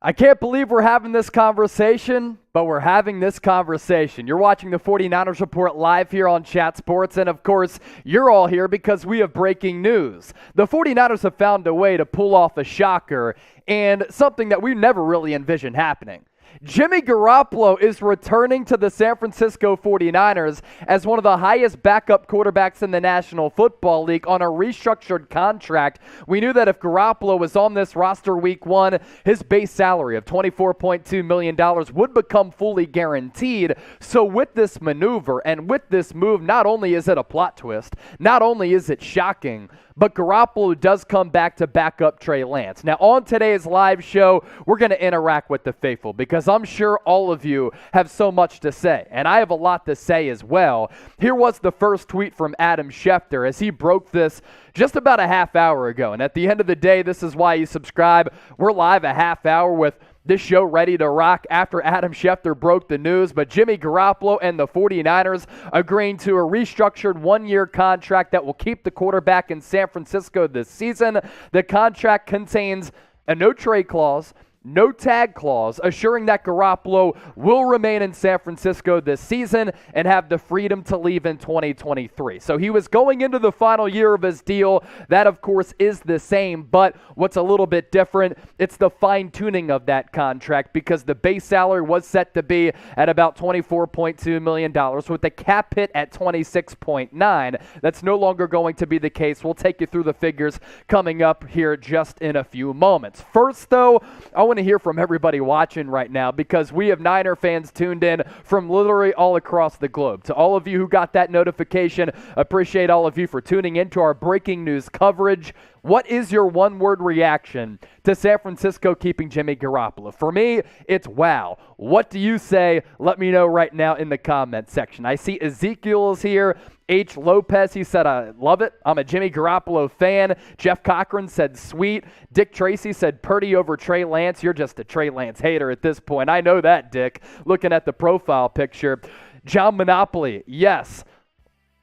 I can't believe we're having this conversation, but we're having this conversation. You're watching the 49ers Report live here on Chat Sports, and of course, you're all here because we have breaking news. The 49ers have found a way to pull off a shocker and something that we never really envisioned happening. Jimmy Garoppolo is returning to the San Francisco 49ers as one of the highest backup quarterbacks in the National Football League on a restructured contract. We knew that if Garoppolo was on this roster week one, his base salary of $24.2 million would become fully guaranteed. So with this maneuver and with this move, not only is it a plot twist, not only is it shocking, but Garafolo does come back to back up Trey Lance. Now, on today's live show, we're going to interact with the faithful because I'm sure all of you have so much to say, and I have a lot to say as well. Here was the first tweet from Adam Schefter as he broke this just about a half hour ago. And at the end of the day, this is why you subscribe. We're live a half hour with this show ready to rock after Adam Schefter broke the news, but Jimmy Garoppolo and the 49ers agreeing to a restructured one-year contract that will keep the quarterback in San Francisco this season. The contract contains a no-trade clause, no tag clause, assuring that Garoppolo will remain in San Francisco this season and have the freedom to leave in 2023. So he was going into the final year of his deal. That, of course, is the same, but what's a little bit different, it's the fine-tuning of that contract because the base salary was set to be at about $24.2 million with the cap hit at $26.9. That's no longer going to be the case. We'll take you through the figures coming up here just in a few moments. First, though, I want to hear from everybody watching right now because we have Niner fans tuned in from literally all across the globe. To all of you who got that notification, appreciate all of you for tuning into our breaking news coverage. What is your one-word reaction to San Francisco keeping Jimmy Garoppolo? For me, it's wow. What do you say? Let me know right now in the comment section. I see Ezekiel is here. H. Lopez, he said, I love it. I'm a Jimmy Garoppolo fan. Jeff Cochran said, sweet. Dick Tracy said, Purdy over Trey Lance. You're just a Trey Lance hater at this point. I know that, Dick, looking at the profile picture. John Monopoly, yes.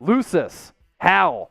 Lucis, Hal,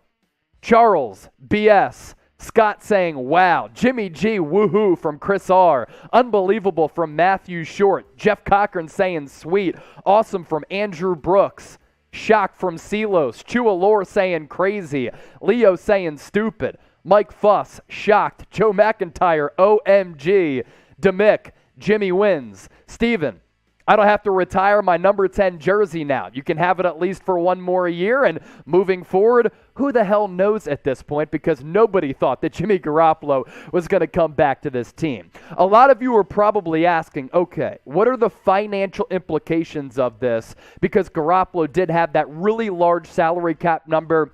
Charles, BS. Scott saying, wow. Jimmy G, woohoo from Chris R. Unbelievable from Matthew Short. Jeff Cochran saying, sweet. Awesome from Andrew Brooks. Shock from Silos. Chua Lore saying crazy. Leo saying stupid. Mike Fuss, shocked. Joe McIntyre, OMG. Demick, Jimmy wins. Steven, I don't have to retire my number 10 jersey now. You can have it at least for one more year. And moving forward, who the hell knows at this point because nobody thought that Jimmy Garoppolo was going to come back to this team. A lot of you are probably asking, okay, what are the financial implications of this? Because Garoppolo did have that really large salary cap number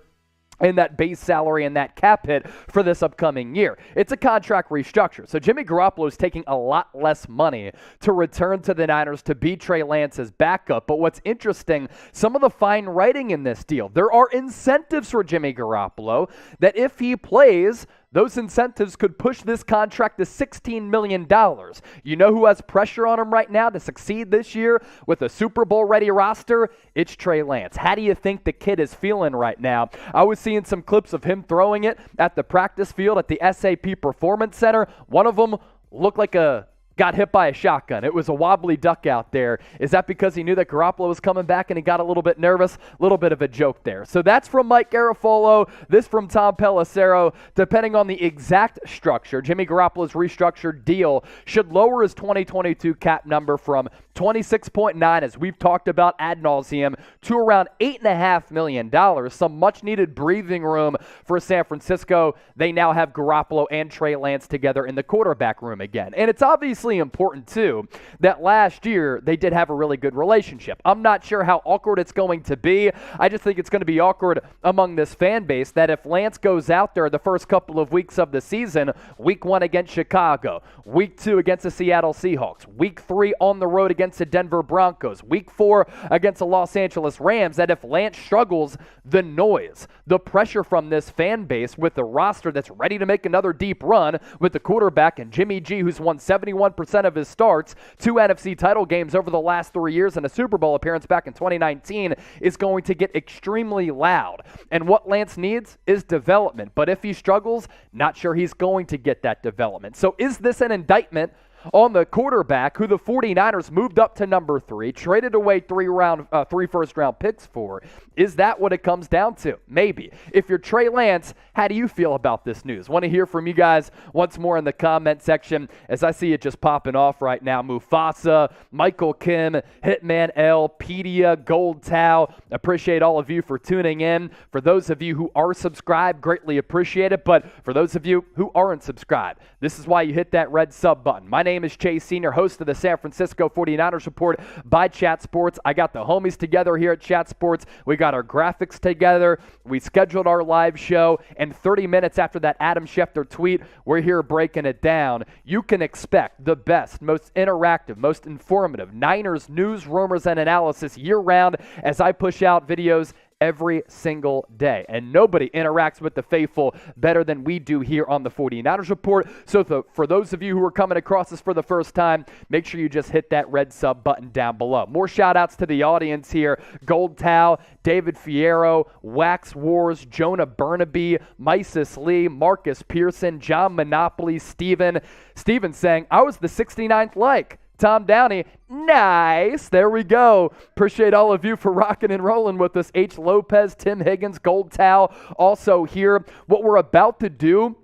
and that base salary and that cap hit for this upcoming year. It's a contract restructure. So Jimmy Garoppolo is taking a lot less money to return to the Niners to be Trey Lance's backup. But what's interesting, some of the fine writing in this deal, there are incentives for Jimmy Garoppolo that if he plays, those incentives could push this contract to $16 million. You know who has pressure on him right now to succeed this year with a Super Bowl-ready roster? It's Trey Lance. How do you think the kid is feeling right now? I was seeing some clips of him throwing it at the practice field at the SAP Performance Center. One of them looked like got hit by a shotgun. It was a wobbly duck out there. Is that because he knew that Garoppolo was coming back and he got a little bit nervous? A little bit of a joke there. So that's from Mike Garafolo. This from Tom Pelissero. Depending on the exact structure, Jimmy Garoppolo's restructured deal should lower his 2022 cap number from 26.9, as we've talked about ad nauseum, to around $8.5 million. Some much-needed breathing room for San Francisco. They now have Garoppolo and Trey Lance together in the quarterback room again. And it's obviously important, too, that last year they did have a really good relationship. I'm not sure how awkward it's going to be. I just think it's going to be awkward among this fan base that if Lance goes out there the first couple of weeks of the season, week 1 against Chicago, week 2 against the Seattle Seahawks, week 3 on the road against the Denver Broncos, week 4 against the Los Angeles Rams, that if Lance struggles, the noise, the pressure from this fan base with the roster that's ready to make another deep run with the quarterback and Jimmy G, who's won 71% of his starts, 2 NFC title games over the last 3 years, and a Super Bowl appearance back in 2019, is going to get extremely loud. And what Lance needs is development. But if he struggles, not sure he's going to get that development. So is this an indictment on the quarterback who the 49ers moved up to number 3, traded away three first-round picks for. Is that what it comes down to? Maybe. If you're Trey Lance, how do you feel about this news? Want to hear from you guys once more in the comment section as I see it just popping off right now. Mufasa, Michael Kim, Hitman L, Pedia, Gold Tao. Appreciate all of you for tuning in. For those of you who are subscribed, greatly appreciate it. But for those of you who aren't subscribed, this is why you hit that red sub button. My name is Chase Senior, host of the San Francisco 49ers Report by Chat Sports. I got the homies together here at Chat Sports. We got our graphics together. We scheduled our live show, and 30 minutes after that Adam Schefter tweet, we're here breaking it down. You can expect the best, most interactive, most informative Niners news, rumors, and analysis year-round as I push out videos every single day. And nobody interacts with the faithful better than we do here on the 49ers Report. So for those of you who are coming across this for the first time, make sure you just hit that red sub button down below. More shout-outs to the audience here. Gold Tao, David Fierro, Wax Wars, Jonah Burnaby, Mysis Lee, Marcus Pearson, John Monopoly, Steven saying, I was the 69th like. Tom Downey, nice. There we go. Appreciate all of you for rocking and rolling with us. H. Lopez, Tim Higgins, Gold Tao, also here. What we're about to do,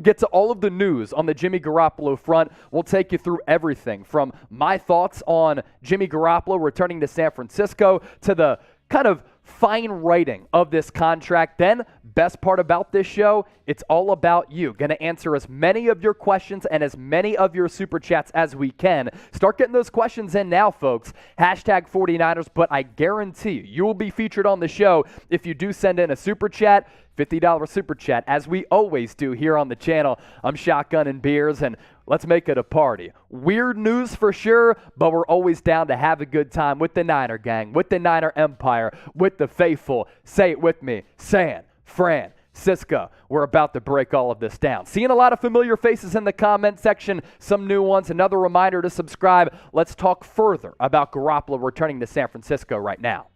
get to all of the news on the Jimmy Garoppolo front. We'll take you through everything from my thoughts on Jimmy Garoppolo returning to San Francisco to the kind of fine writing of this contract. Then, best part about this show, it's all about you. Going to answer as many of your questions and as many of your super chats as we can. Start getting those questions in now, folks. Hashtag 49ers, but I guarantee you will be featured on the show if you do send in a super chat. $50 super chat, as we always do here on the channel. I'm Shotgunning Beers, and let's make it a party. Weird news for sure, but we're always down to have a good time with the Niner gang, with the Niner Empire, with the faithful. Say it with me, San Francisco. We're about to break all of this down. Seeing a lot of familiar faces in the comment section, some new ones. Another reminder to subscribe. Let's talk further about Garoppolo returning to San Francisco right now.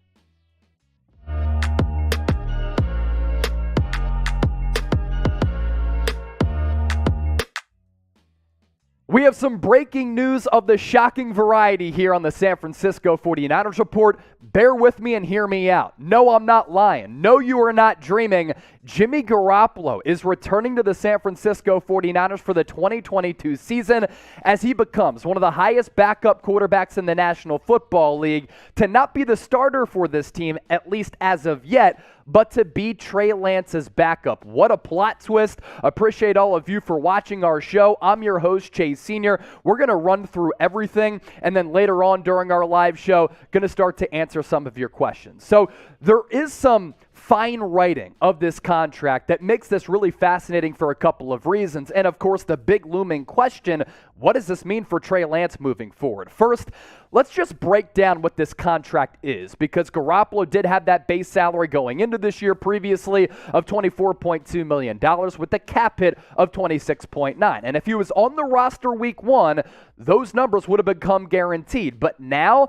We have some breaking news of the shocking variety here on the San Francisco 49ers Report. Bear with me and hear me out. No, I'm not lying. No, you are not dreaming. Jimmy Garoppolo is returning to the San Francisco 49ers for the 2022 season as he becomes one of the highest backup quarterbacks in the National Football League to not be the starter for this team, at least as of yet, but to be Trey Lance's backup. What a plot twist. Appreciate all of you for watching our show. I'm your host, Chase Senior. We're going to run through everything, and then later on during our live show, going to start to answer some of your questions. So there is some fine writing of this contract that makes this really fascinating for a couple of reasons. And of course, the big looming question, what does this mean for Trey Lance moving forward? First, let's just break down what this contract is, because Garoppolo did have that base salary going into this year previously of $24.2 million with the cap hit of $26.9. And if he was on the roster week 1, those numbers would have become guaranteed. But now,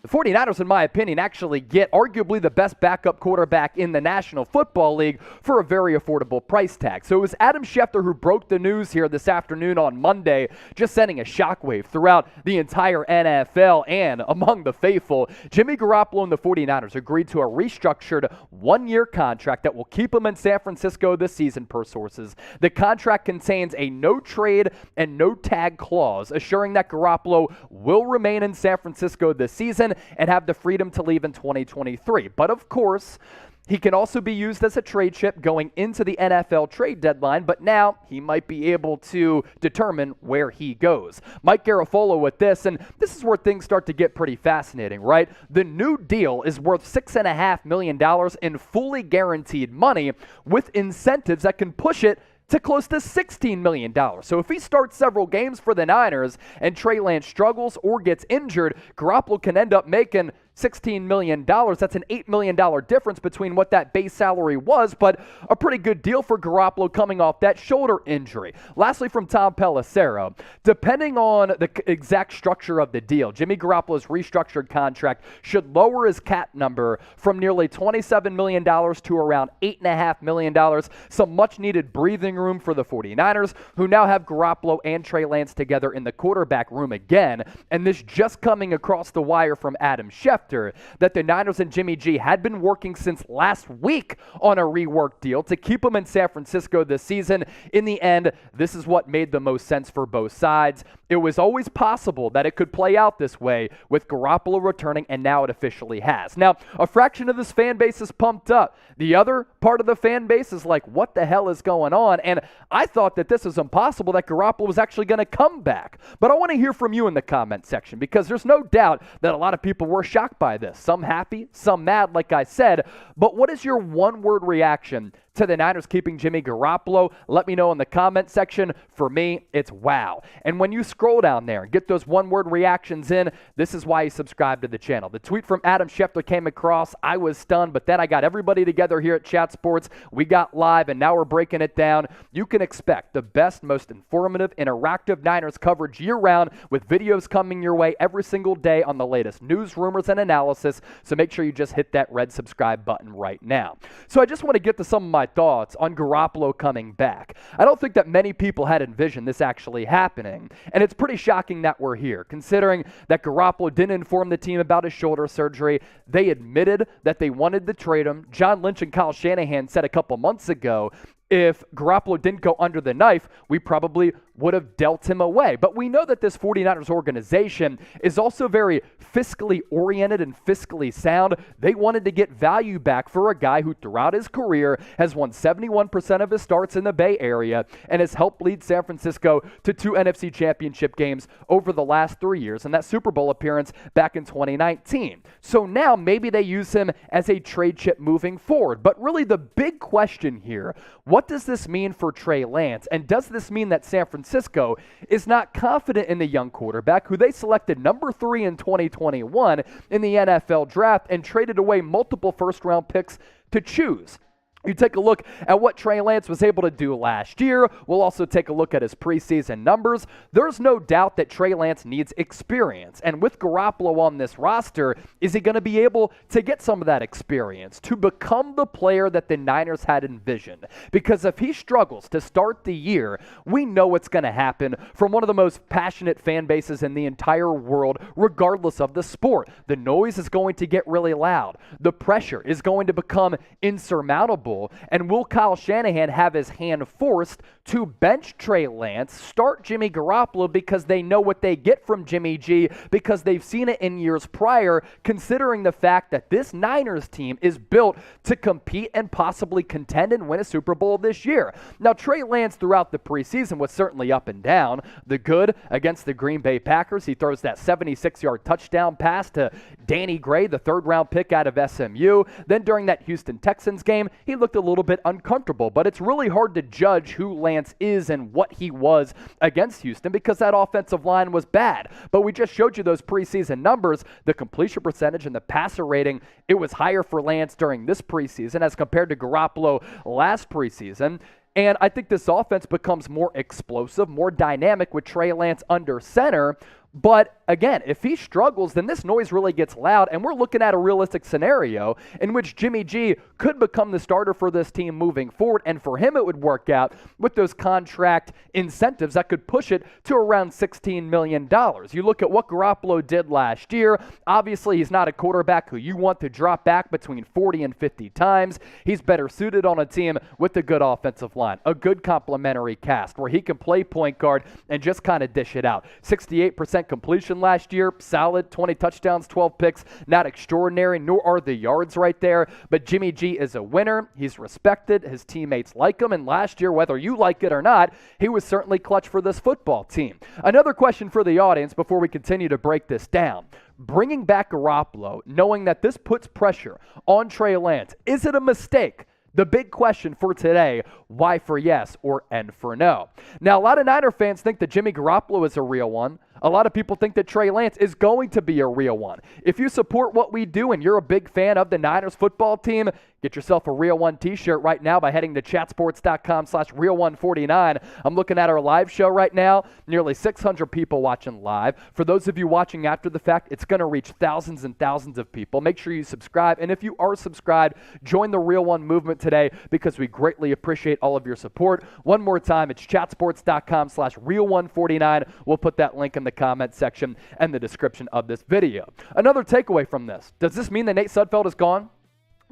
the 49ers, in my opinion, actually get arguably the best backup quarterback in the National Football League for a very affordable price tag. So it was Adam Schefter who broke the news here this afternoon on Monday, just sending a shockwave throughout the entire NFL and among the faithful. Jimmy Garoppolo and the 49ers agreed to a restructured one-year contract that will keep him in San Francisco this season, per sources. The contract contains a no-trade and no-tag clause, assuring that Garoppolo will remain in San Francisco this season and have the freedom to leave in 2023. But of course, he can also be used as a trade chip going into the NFL trade deadline, but now he might be able to determine where he goes. Mike Garafolo with this, and this is where things start to get pretty fascinating, right? The new deal is worth $6.5 million in fully guaranteed money with incentives that can push it to close to $16 million. So if he starts several games for the Niners and Trey Lance struggles or gets injured, Garoppolo can end up making $16 million. That's an $8 million difference between what that base salary was, but a pretty good deal for Garoppolo coming off that shoulder injury. Lastly, from Tom Pelissero, depending on the exact structure of the deal, Jimmy Garoppolo's restructured contract should lower his cap number from nearly $27 million to around $8.5 million. Some much-needed breathing room for the 49ers, who now have Garoppolo and Trey Lance together in the quarterback room again. And this just coming across the wire from Adam Schefter, that the Niners and Jimmy G had been working since last week on a rework deal to keep him in San Francisco this season. In the end, this is what made the most sense for both sides. It was always possible that it could play out this way with Garoppolo returning, and now it officially has. Now, a fraction of this fan base is pumped up. The other part of the fan base is like, what the hell is going on? And I thought that this was impossible, that Garoppolo was actually going to come back. But I want to hear from you in the comment section, because there's no doubt that a lot of people were shocked by this. Some happy, some mad, like I said. But what is your one-word reaction to the Niners keeping Jimmy Garoppolo? Let me know in the comment section. For me, it's wow. And when you scroll down there and get those one-word reactions in, this is why you subscribe to the channel. The tweet from Adam Schefter came across. I was stunned, but then I got everybody together here at Chat Sports. We got live, and now we're breaking it down. You can expect the best, most informative, interactive Niners coverage year-round, with videos coming your way every single day on the latest news, rumors, and analysis. So make sure you just hit that red subscribe button right now. So I just want to get to some of my thoughts on Garoppolo coming back. I don't think that many people had envisioned this actually happening, and it's pretty shocking that we're here, considering that Garoppolo didn't inform the team about his shoulder surgery. They admitted that they wanted to trade him. John Lynch and Kyle Shanahan said a couple months ago, if Garoppolo didn't go under the knife, we probably would have dealt him away. But we know that this 49ers organization is also very fiscally oriented and fiscally sound. They wanted to get value back for a guy who throughout his career has won 71% of his starts in the Bay Area and has helped lead San Francisco to 2 NFC championship games over the last 3 years, and that Super Bowl appearance back in 2019. So now maybe they use him as a trade chip moving forward. But really the big question here, what does this mean for Trey Lance? And does this mean that San Francisco is not confident in the young quarterback who they selected number 3 in 2021 in the NFL draft and traded away multiple first-round picks to choose? You take a look at what Trey Lance was able to do last year. We'll also take a look at his preseason numbers. There's no doubt that Trey Lance needs experience. And with Garoppolo on this roster, is he going to be able to get some of that experience to become the player that the Niners had envisioned? Because if he struggles to start the year, we know what's going to happen from one of the most passionate fan bases in the entire world, regardless of the sport. The noise is going to get really loud. The pressure is going to become insurmountable. And will Kyle Shanahan have his hand forced to bench Trey Lance, start Jimmy Garoppolo, because they know what they get from Jimmy G, because they've seen it in years prior, considering the fact that this Niners team is built to compete and possibly contend and win a Super Bowl this year? Now, Trey Lance throughout the preseason was certainly up and down. The good against the Green Bay Packers, he throws that 76-yard touchdown pass to Danny Gray, the third-round pick out of SMU. Then during that Houston Texans game, he looked a little bit uncomfortable, but it's really hard to judge who Lance is and what he was against Houston because that offensive line was bad. But we just showed you those preseason numbers, the completion percentage and the passer rating. It was higher for Lance during this preseason as compared to Garoppolo last preseason. And I think this offense becomes more explosive, more dynamic with Trey Lance under center. But again, if he struggles, then this noise really gets loud, and we're looking at a realistic scenario in which Jimmy G could become the starter for this team moving forward, and for him it would work out with those contract incentives that could push it to around $16 million. You look at what Garoppolo did last year. Obviously, he's not a quarterback who you want to drop back between 40 and 50 times. He's better suited on a team with a good offensive line, a good complementary cast where he can play point guard and just kind of dish it out. 68% completion last year, solid, 20 touchdowns, 12 picks, not extraordinary, nor are the yards right there, but Jimmy G is a winner. He's respected. His teammates like him, and last year, whether you like it or not, he was certainly clutch for this football team. Another question for the audience before we continue to break this down. Bringing back Garoppolo, knowing that this puts pressure on Trey Lance, is it a mistake? The big question for today, why for yes or N for no? Now, a lot of Niner fans think that Jimmy Garoppolo is a real one. A lot of people think that Trey Lance is going to be a real one. If you support what we do and you're a big fan of the Niners football team, get yourself a Real One t-shirt right now by heading to chatsports.com/real149. I'm looking at our live show right now. Nearly 600 people watching live. For those of you watching after the fact, it's going to reach thousands and thousands of people. Make sure you subscribe. And if you are subscribed, join the Real One movement today because we greatly appreciate all of your support. One more time, it's chatsports.com/real149. We'll put that link in the comment section and the description of this video. Another takeaway from this. Does this mean that Nate Sudfeld is gone?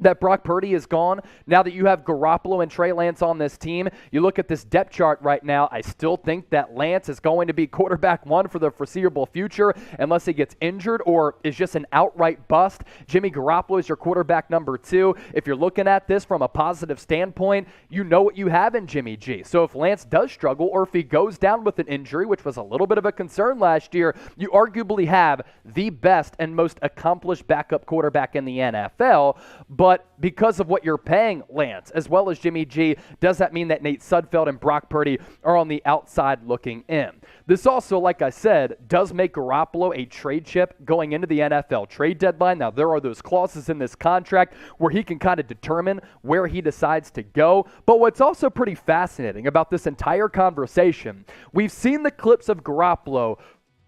That Brock Purdy is gone? Now that you have Garoppolo and Trey Lance on this team, you look at this depth chart right now, I still think that Lance is going to be quarterback one for the foreseeable future unless he gets injured or is just an outright bust. Jimmy Garoppolo is your quarterback number two. If you're looking at this from a positive standpoint, you know what you have in Jimmy G. So if Lance does struggle or if he goes down with an injury, which was a little bit of a concern last year, you arguably have the best and most accomplished backup quarterback in the NFL. But because of what you're paying Lance, as well as Jimmy G, does that mean that Nate Sudfeld and Brock Purdy are on the outside looking in? This also, like I said, does make Garoppolo a trade chip going into the NFL trade deadline. Now, there are those clauses in this contract where he can kind of determine where he decides to go. But what's also pretty fascinating about this entire conversation, we've seen the clips of Garoppolo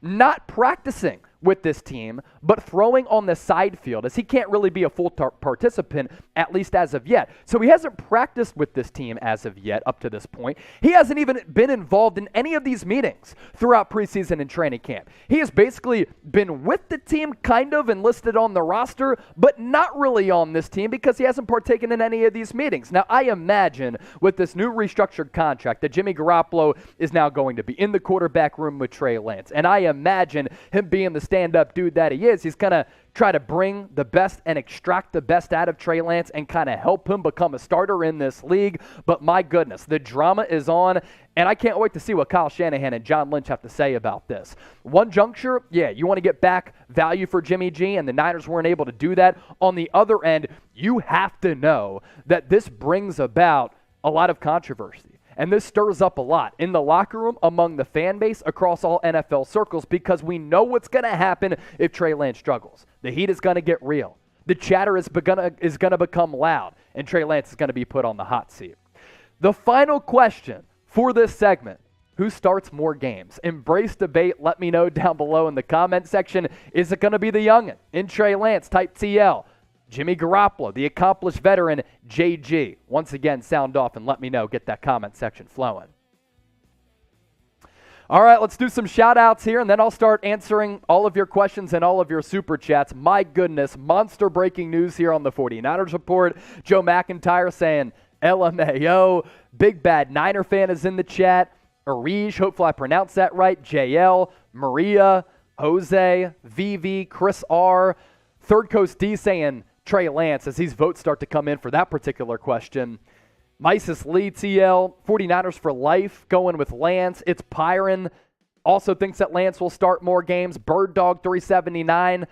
not practicing with this team, but throwing on the side field, as he can't really be a full participant, at least as of yet. So he hasn't practiced with this team as of yet, up to this point. He hasn't even been involved in any of these meetings throughout preseason and training camp. He has basically been with the team, kind of, and listed on the roster, but not really on this team because he hasn't partaken in any of these meetings. Now, I imagine with this new restructured contract that Jimmy Garoppolo is now going to be in the quarterback room with Trey Lance. And I imagine him being the stand-up dude that he is, he's going to try to bring the best and extract the best out of Trey Lance and kind of help him become a starter in this league. But my goodness, the drama is on, and I can't wait to see what Kyle Shanahan and John Lynch have to say about this. One juncture, yeah, you want to get back value for Jimmy G, and the Niners weren't able to do that. On the other end, you have to know that this brings about a lot of controversy. And this stirs up a lot in the locker room, among the fan base, across all NFL circles, because we know what's going to happen if Trey Lance struggles. The heat is going to get real. The chatter is going to become loud, and Trey Lance is going to be put on the hot seat. The final question for this segment: who starts more games? Embrace debate. Let me know down below in the comment section. Is it going to be the youngin' in Trey Lance, type TL? Jimmy Garoppolo, the accomplished veteran, JG. Once again, sound off and let me know. Get that comment section flowing. All right, let's do some shout-outs here, and then I'll start answering all of your questions and all of your super chats. My goodness, monster breaking news here on the 49ers Report. Joe McIntyre saying, LMAO. Big Bad Niner fan is in the chat. Arij, hopefully I pronounced that right. JL, Maria, Jose, VV, Chris R. Third Coast D saying Trey Lance, as these votes start to come in for that particular question. Mysis Lee, TL, 49ers for life, going with Lance. It's Pyron, also thinks that Lance will start more games. Bird Dog 379,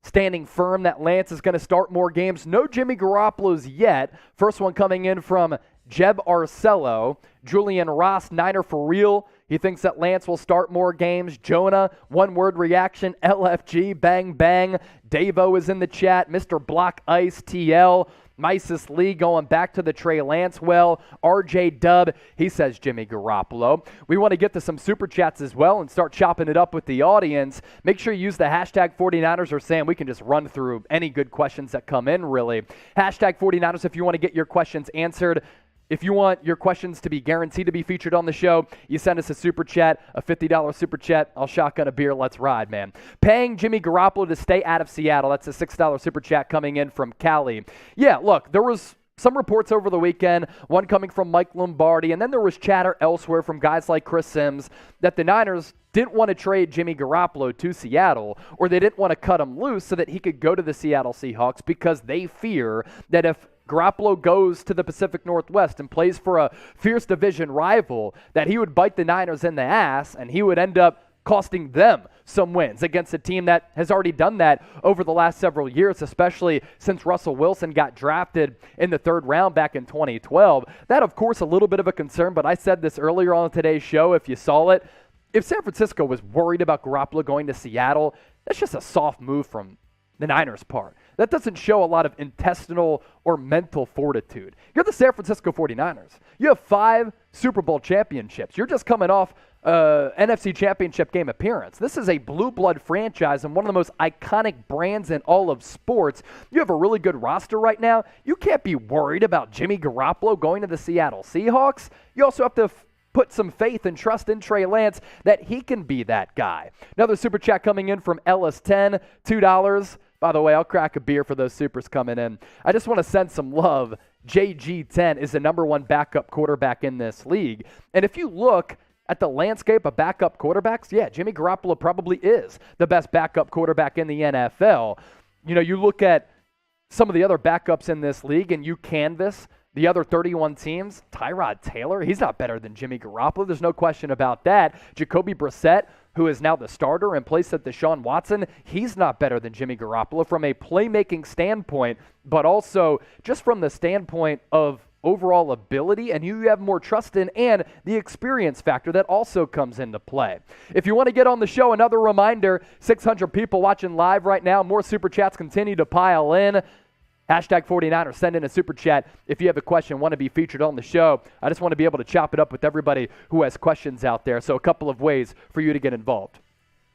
standing firm that Lance is going to start more games. No Jimmy Garoppolo's yet. First one coming in from Jeb Arcello. Julian Ross, Niner for real. He thinks that Lance will start more games. Jonah, one-word reaction, LFG, bang, bang. Davo is in the chat. Mr. Block Ice, TL. Mysis Lee going back to the Trey Lance well. RJ Dub, he says Jimmy Garoppolo. We want to get to some super chats as well and start chopping it up with the audience. Make sure you use the hashtag 49ers, or Sam, we can just run through any good questions that come in, really. Hashtag 49ers if you want to get your questions answered. If you want your questions to be guaranteed to be featured on the show, you send us a super chat, a $50 super chat. I'll shotgun a beer. Let's ride, man. Paying Jimmy Garoppolo to stay out of Seattle. That's a $6 super chat coming in from Cali. Yeah, look, there was some reports over the weekend, one coming from Mike Lombardi, and then there was chatter elsewhere from guys like Chris Sims that the Niners didn't want to trade Jimmy Garoppolo to Seattle, or they didn't want to cut him loose so that he could go to the Seattle Seahawks because they fear that if Garoppolo goes to the Pacific Northwest and plays for a fierce division rival, that he would bite the Niners in the ass and he would end up costing them some wins against a team that has already done that over the last several years, especially since Russell Wilson got drafted in the third round back in 2012. That, of course, a little bit of a concern, but I said this earlier on today's show, if you saw it, if San Francisco was worried about Garoppolo going to Seattle, that's just a soft move from the Niners' part. That doesn't show a lot of intestinal or mental fortitude. You're the San Francisco 49ers. You have 5 Super Bowl championships. You're just coming off NFC Championship game appearance. This is a blue blood franchise and one of the most iconic brands in all of sports. You have a really good roster right now. You can't be worried about Jimmy Garoppolo going to the Seattle Seahawks. You also have to put some faith and trust in Trey Lance that he can be that guy. Another super chat coming in from Ellis10, $2. By the way, I'll crack a beer for those supers coming in. I just want to send some love. JG10 is the number 1 backup quarterback in this league. And if you look at the landscape of backup quarterbacks, yeah, Jimmy Garoppolo probably is the best backup quarterback in the NFL. You know, you look at some of the other backups in this league and you canvas the other 31 teams. Tyrod Taylor, he's not better than Jimmy Garoppolo. There's no question about that. Jacoby Brissett, who is now the starter in place of Deshaun Watson, he's not better than Jimmy Garoppolo from a playmaking standpoint, but also just from the standpoint of overall ability and who you have more trust in and the experience factor that also comes into play. If you want to get on the show, another reminder, 600 people watching live right now. More super chats continue to pile in. Hashtag 49ers, send in a super chat if you have a question, want to be featured on the show. I just want to be able to chop it up with everybody who has questions out there. So a couple of ways for you to get involved.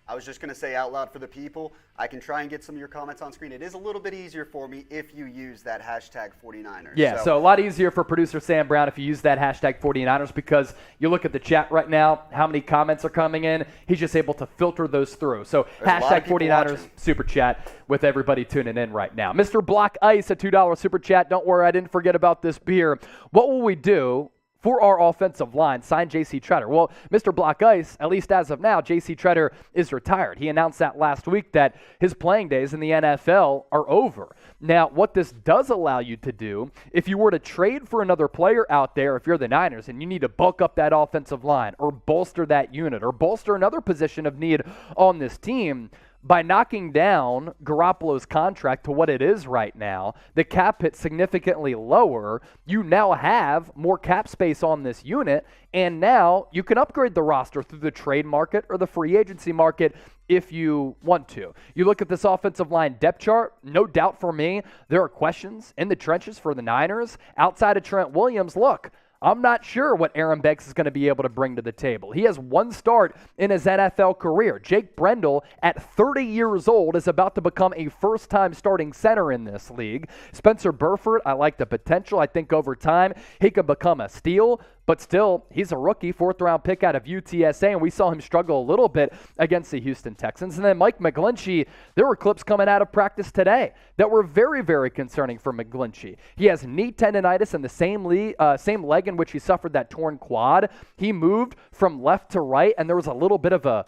I was just going to say out loud for the people, I can try and get some of your comments on screen. It is a little bit easier for me if you use that hashtag 49ers. Yeah, so a lot easier for producer Sam Brown if you use that hashtag 49ers because you look at the chat right now, how many comments are coming in. He's just able to filter those through. So there's hashtag 49ers watching. Super chat with everybody tuning in right now. Mr. Block Ice, a $2 super chat. Don't worry, I didn't forget about this beer. What will we do for our offensive line? Sign J.C. Tretter. Well, Mr. Block Ice, at least as of now, J.C. Tretter is retired. He announced that last week that his playing days in the NFL are over. Now, what this does allow you to do, if you were to trade for another player out there, if you're the Niners and you need to bulk up that offensive line or bolster that unit or bolster another position of need on this team, by knocking down Garoppolo's contract to what it is right now, the cap hit significantly lower, you now have more cap space on this unit, and now you can upgrade the roster through the trade market or the free agency market if you want to. You look at this offensive line depth chart, no doubt for me, there are questions in the trenches for the Niners. Outside of Trent Williams, look, I'm not sure what Aaron Banks is going to be able to bring to the table. He has 1 start in his NFL career. Jake Brendel, at 30 years old, is about to become a first-time starting center in this league. Spencer Burford, I like the potential. I think over time he could become a steal. But still, he's a rookie, 4th-round pick out of UTSA, and we saw him struggle a little bit against the Houston Texans. And then Mike McGlinchey, there were clips coming out of practice today that were very, very concerning for McGlinchey. He has knee tendonitis in the same leg in which he suffered that torn quad. He moved from left to right, and there was a little bit of a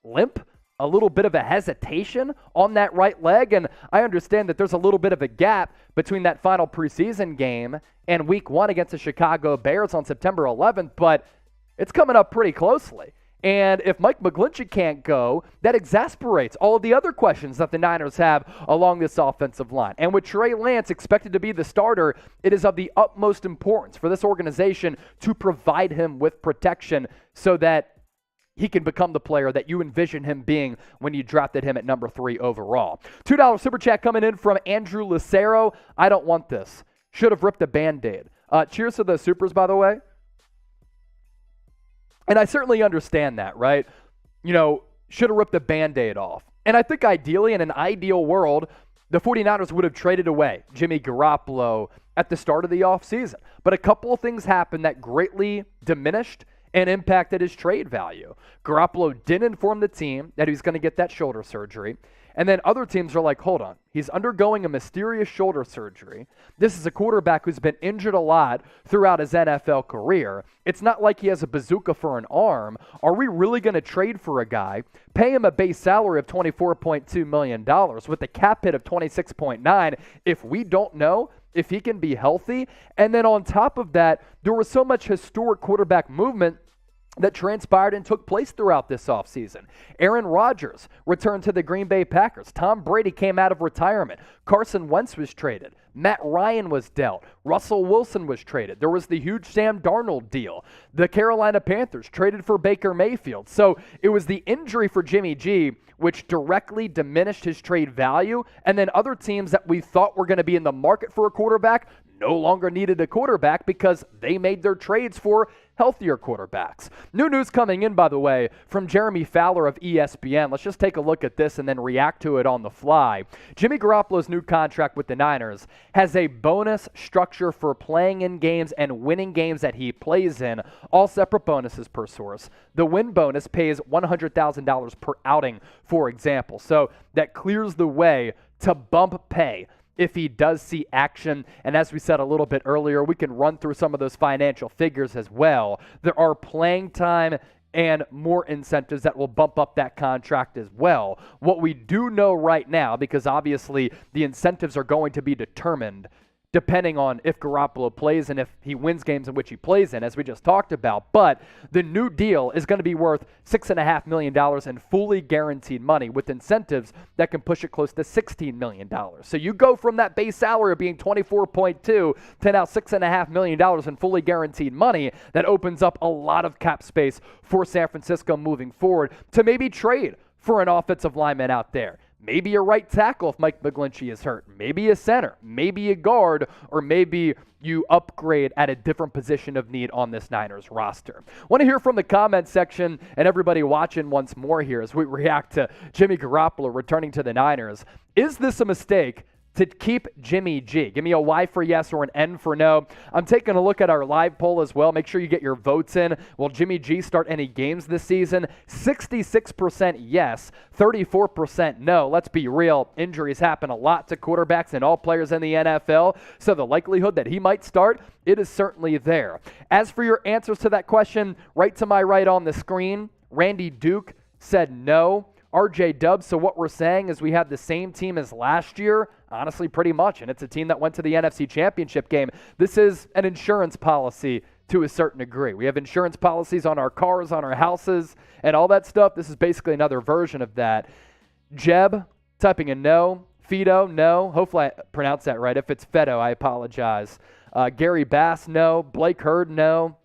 limp, a little bit of a hesitation on that right leg, and I understand that there's a little bit of a gap between that final preseason game and week 1 against the Chicago Bears on September 11th, but it's coming up pretty closely. And if Mike McGlinchey can't go, that exasperates all of the other questions that the Niners have along this offensive line. And with Trey Lance expected to be the starter, it is of the utmost importance for this organization to provide him with protection so that he can become the player that you envision him being when you drafted him at number 3 overall. $2 super chat coming in from Andrew Lucero. I don't want this. Should have ripped a Band-Aid. Cheers to the supers, by the way. And I certainly understand that, right? You know, should have ripped the Band-Aid off. And I think ideally, in an ideal world, the 49ers would have traded away Jimmy Garoppolo at the start of the offseason. But a couple of things happened that greatly diminished and impacted his trade value. Garoppolo didn't inform the team that he was going to get that shoulder surgery. And then other teams are like, hold on, he's undergoing a mysterious shoulder surgery. This is a quarterback who's been injured a lot throughout his NFL career. It's not like he has a bazooka for an arm. Are we really going to trade for a guy, pay him a base salary of $24.2 million with a cap hit of $26.9 if we don't know if he can be healthy? And then on top of that, there was so much historic quarterback movement that transpired and took place throughout this offseason. Aaron Rodgers returned to the Green Bay Packers. Tom Brady came out of retirement. Carson Wentz was traded. Matt Ryan was dealt. Russell Wilson was traded. There was the huge Sam Darnold deal. The Carolina Panthers traded for Baker Mayfield. So it was the injury for Jimmy G which directly diminished his trade value, and then other teams that we thought were going to be in the market for a quarterback no longer needed a quarterback because they made their trades for healthier quarterbacks. New news coming in, by the way, from Jeremy Fowler of ESPN. Let's just take a look at this and then react to it on the fly. Jimmy Garoppolo's new contract with the Niners has a bonus structure for playing in games and winning games that he plays in, all separate bonuses per source. The win bonus pays $100,000 per outing, for example. So that clears the way to bump pay if he does see action. And as we said a little bit earlier, we can run through some of those financial figures as well. There are playing time and more incentives that will bump up that contract as well. What we do know right now, because obviously the incentives are going to be determined depending on if Garoppolo plays and if he wins games in which he plays in, as we just talked about. But the new deal is going to be worth $6.5 million in fully guaranteed money with incentives that can push it close to $16 million. So you go from that base salary of being $24.2 to now $6.5 million in fully guaranteed money. That opens up a lot of cap space for San Francisco moving forward to maybe trade for an offensive lineman out there. Maybe a right tackle if Mike McGlinchey is hurt. Maybe a center. Maybe a guard. Or maybe you upgrade at a different position of need on this Niners roster. Want to hear from the comment section and everybody watching once more here as we react to Jimmy Garoppolo returning to the Niners. Is this a mistake to keep Jimmy G? Give me a Y for yes or an N for no. I'm taking a look at our live poll as well. Make sure you get your votes in. Will Jimmy G start any games this season? 66% yes, 34% no. Let's be real. Injuries happen a lot to quarterbacks and all players in the NFL, so the likelihood that he might start, it is certainly there. As for your answers to that question, right to my right on the screen, Randy Duke said no. RJ Dubs, so what we're saying is we have the same team as last year, honestly pretty much, and it's a team that went to the NFC Championship game. This is an insurance policy to a certain degree. We have insurance policies on our cars, on our houses, and all that stuff. This is basically another version of that. Jeb, typing a no. Fido, no. Hopefully I pronounced that right. If it's Fedo, I apologize. Gary Bass, no. Blake Hurd, no.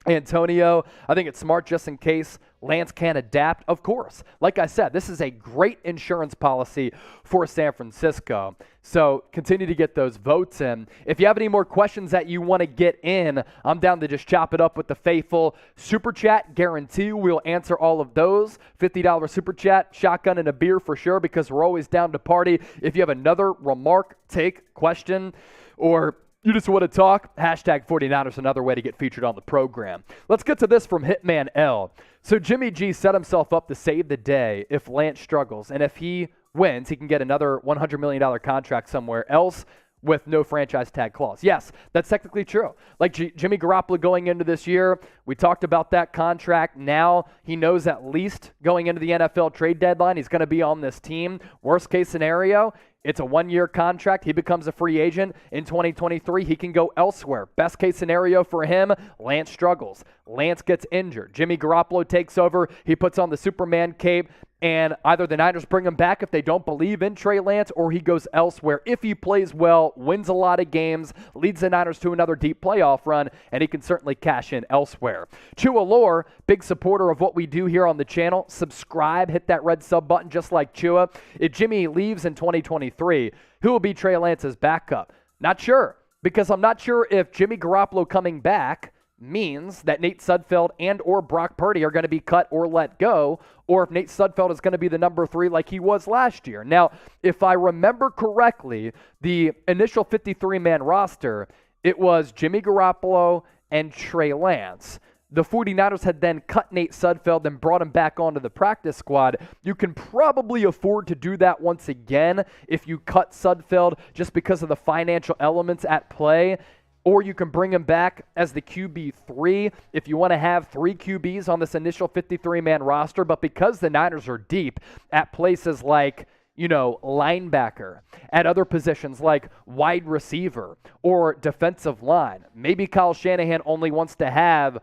Antonio, I think it's smart just in case Lance can't adapt. Of course, like I said, this is a great insurance policy for San Francisco. So continue to get those votes in. If you have any more questions that you want to get in, I'm down to just chop it up with the faithful. Super Chat, guarantee we'll answer all of those. $50 Super Chat, shotgun and a beer for sure, because we're always down to party. If you have another remark, take, question, or you just want to talk, hashtag 49ers, another way to get featured on the program. Let's get to this from Hitman L. So Jimmy G set himself up to save the day if Lance struggles. And if he wins, he can get another $100 million contract somewhere else with no franchise tag clause. Yes, that's technically true. Like Jimmy Garoppolo going into this year, we talked about that contract. Now he knows at least going into the NFL trade deadline, he's going to be on this team. Worst case scenario, it's a one-year contract. He becomes a free agent in 2023. He can go elsewhere. Best case scenario for him, Lance struggles. Lance gets injured. Jimmy Garoppolo takes over. He puts on the Superman cape, and either the Niners bring him back if they don't believe in Trey Lance, or he goes elsewhere. If he plays well, wins a lot of games, leads the Niners to another deep playoff run, and he can certainly cash in elsewhere. Chua Lore, big supporter of what we do here on the channel. Subscribe, hit that red sub button just like Chua. If Jimmy leaves in 2023, who will be Trey Lance's backup? Not sure, because I'm not sure if Jimmy Garoppolo coming back means that Nate Sudfeld and or Brock Purdy are going to be cut or let go, or if Nate Sudfeld is going to be the number 3 like he was last year. Now, if I remember correctly, the initial 53-man roster, it was Jimmy Garoppolo and Trey Lance. The 49ers had then cut Nate Sudfeld and brought him back onto the practice squad. You can probably afford to do that once again if you cut Sudfeld just because of the financial elements at play. Or you can bring him back as the QB3 if you want to have 3 QBs on this initial 53-man roster. But because the Niners are deep at places like, linebacker, at other positions like wide receiver or defensive line, maybe Kyle Shanahan only wants to have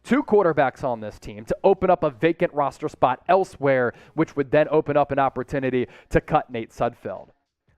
2 quarterbacks on this team to open up a vacant roster spot elsewhere, which would then open up an opportunity to cut Nate Sudfeld.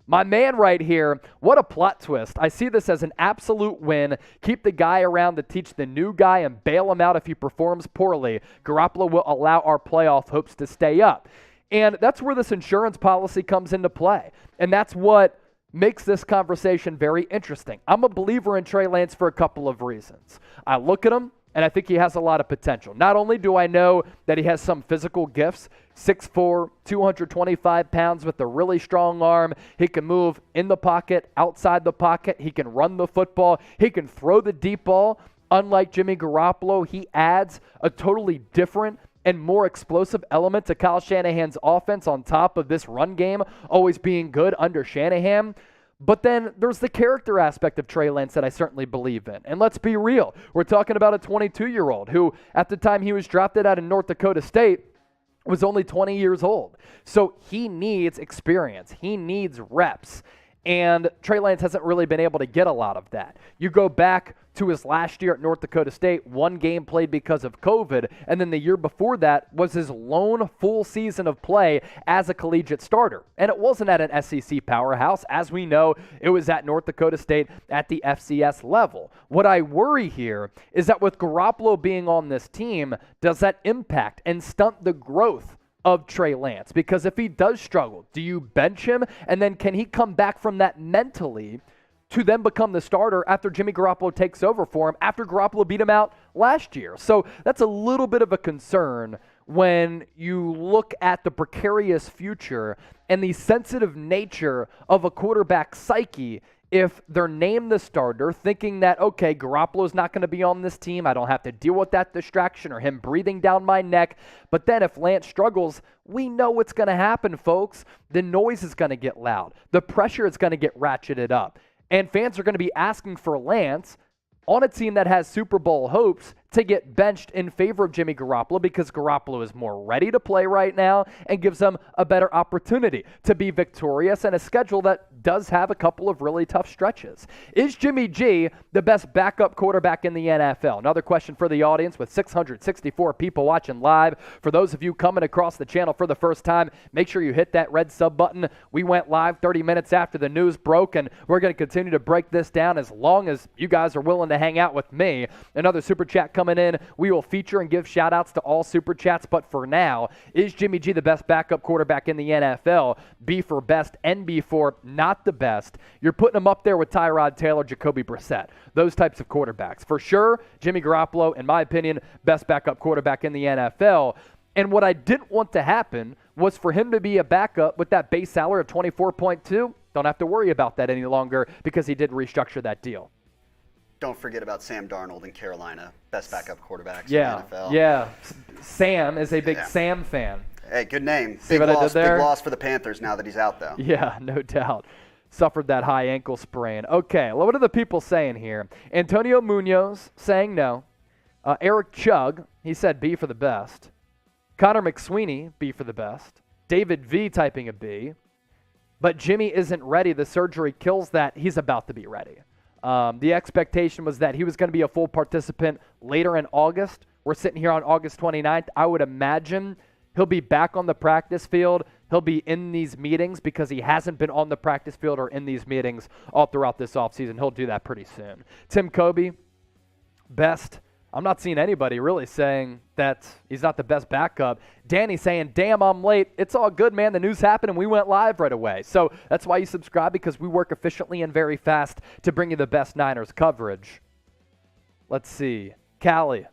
My man right here, what a plot twist. I see this as an absolute win. Keep the guy around to teach the new guy and bail him out if he performs poorly. Garoppolo will allow our playoff hopes to stay up. And that's where this insurance policy comes into play. And that's what makes this conversation very interesting. I'm a believer in Trey Lance for a couple of reasons. I look at him, and I think he has a lot of potential. Not only do I know that he has some physical gifts, 6'4", 225 pounds with a really strong arm. He can move in the pocket, outside the pocket. He can run the football. He can throw the deep ball. Unlike Jimmy Garoppolo, he adds a totally different and more explosive element to Kyle Shanahan's offense on top of this run game always being good under Shanahan. But then there's the character aspect of Trey Lance that I certainly believe in. And let's be real. We're talking about a 22-year-old who, at the time he was drafted out of North Dakota State, was only 20 years old. So he needs experience. He needs reps. And Trey Lance hasn't really been able to get a lot of that. You go back to his last year at North Dakota State, 1 game played because of COVID, and then the year before that was his lone full season of play as a collegiate starter. And it wasn't at an SEC powerhouse. As we know, it was at North Dakota State at the FCS level. What I worry here is that with Garoppolo being on this team, does that impact and stunt the growth of Trey Lance? Because if he does struggle, do you bench him? And then can he come back from that mentally to then become the starter after Jimmy Garoppolo takes over for him after Garoppolo beat him out last year? So that's a little bit of a concern when you look at the precarious future and the sensitive nature of a quarterback psyche. If they're named the starter, thinking that, okay, Garoppolo's not going to be on this team, I don't have to deal with that distraction or him breathing down my neck. But then if Lance struggles, we know what's going to happen, folks. The noise is going to get loud. The pressure is going to get ratcheted up. And fans are going to be asking for Lance on a team that has Super Bowl hopes to get benched in favor of Jimmy Garoppolo because Garoppolo is more ready to play right now and gives them a better opportunity to be victorious in a schedule that does have a couple of really tough stretches. Is Jimmy G the best backup quarterback in the NFL? Another question for the audience with 664 people watching live. For those of you coming across the channel for the first time, make sure you hit that red sub button. We went live 30 minutes after the news broke, and we're going to continue to break this down as long as you guys are willing to hang out with me. Another super chat coming in. We will feature and give shout outs to all super chats, but for now, is Jimmy G the best backup quarterback in the NFL? B for best, NB for not the best. You're putting him up there with Tyrod Taylor, Jacoby Brissett, those types of quarterbacks. For sure, Jimmy Garoppolo, in my opinion, best backup quarterback in the NFL. And what I didn't want to happen was for him to be a backup with that base salary of $24.2. Don't have to worry about that any longer because he did restructure that deal. Don't forget about Sam Darnold in Carolina, best backup quarterbacks in the NFL. Yeah, Sam is a big Sam fan. Hey, good name. See what I did there? Big loss for the Panthers now that he's out, though. Yeah, no doubt. Suffered that high ankle sprain. Okay, well, what are the people saying here? Antonio Munoz saying no. Eric Chugg, he said B for the best. Connor McSweeney, B for the best. David V typing a B. But Jimmy isn't ready. The surgery kills that. He's about to be ready. The expectation was that he was going to be a full participant later in August. We're sitting here on August 29th. I would imagine he'll be back on the practice field. He'll be in these meetings because he hasn't been on the practice field or in these meetings all throughout this offseason. He'll do that pretty soon. Tim Kobe, best. I'm not seeing anybody really saying that he's not the best backup. Danny saying, damn, I'm late. It's all good, man. The news happened and we went live right away. So that's why you subscribe, because we work efficiently and very fast to bring you the best Niners coverage. Let's see. Callie,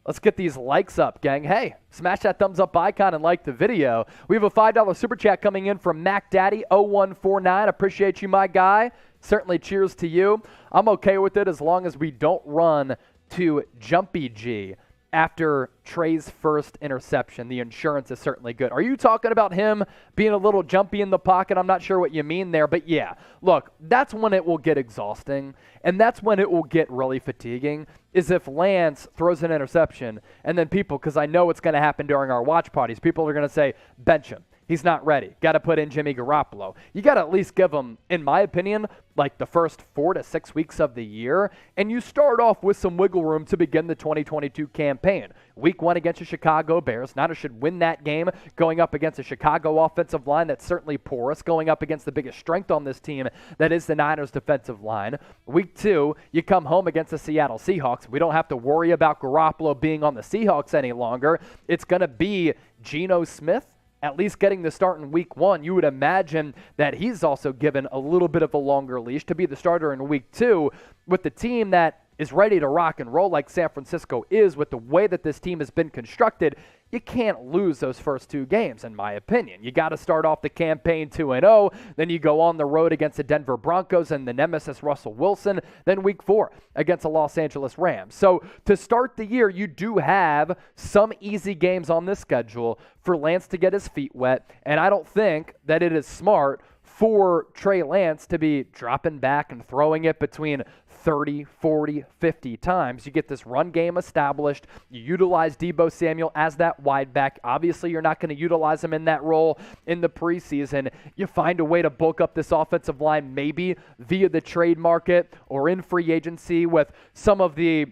let's get these likes up, gang. Hey, smash that thumbs up icon and like the video. We have a $5 super chat coming in from Mac Daddy 0149. Appreciate you, my guy. Certainly cheers to you. I'm okay with it as long as we don't run to Jumpy G after Trey's first interception. The insurance is certainly good. Are you talking about him being a little jumpy in the pocket? I'm not sure what you mean there, but yeah. Look, that's when it will get exhausting, and that's when it will get really fatiguing, is if Lance throws an interception, and then people, because I know it's going to happen during our watch parties, people are going to say, bench him. He's not ready. Got to put in Jimmy Garoppolo. You got to at least give him, in my opinion, like the first 4 to 6 weeks of the year, and you start off with some wiggle room to begin the 2022 campaign. Week 1 against the Chicago Bears. Niners should win that game, going up against a Chicago offensive line that's certainly porous, going up against the biggest strength on this team, that is the Niners defensive line. Week 2, you come home against the Seattle Seahawks. We don't have to worry about Garoppolo being on the Seahawks any longer. It's going to be Geno Smith at least getting the start in week 1. You would imagine that he's also given a little bit of a longer leash to be the starter in week 2 with the team that is ready to rock and roll like San Francisco is. With the way that this team has been constructed, you can't lose those first 2 games, in my opinion. You got to start off the campaign 2-0, then you go on the road against the Denver Broncos and the nemesis Russell Wilson, then week 4 against the Los Angeles Rams. So to start the year, you do have some easy games on this schedule for Lance to get his feet wet, and I don't think that it is smart for Trey Lance to be dropping back and throwing it between 30, 40, 50 times. You get this run game established. You utilize Deebo Samuel as that wide back. Obviously, you're not going to utilize him in that role in the preseason. You find a way to bulk up this offensive line, maybe via the trade market or in free agency with some of the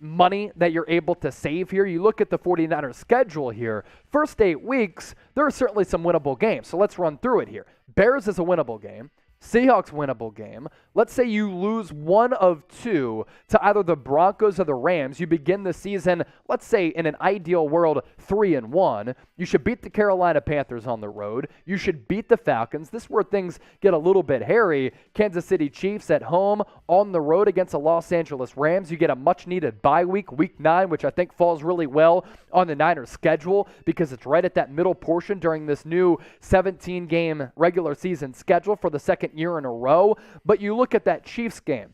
money that you're able to save here. You look at the 49ers schedule here. First 8 weeks, there are certainly some winnable games. So let's run through it here. Bears is a winnable game. Seahawks winnable game. Let's say you lose 1 of 2 to either the Broncos or the Rams. You begin the season, let's say in an ideal world, 3-1. You should beat the Carolina Panthers on the road. You should beat the Falcons. This is where things get a little bit hairy. Kansas City Chiefs at home, on the road against the Los Angeles Rams. You get a much-needed bye week, week 9, which I think falls really well on the Niners' schedule because it's right at that middle portion during this new 17-game regular season schedule for the second year in a row. But you look at that Chiefs game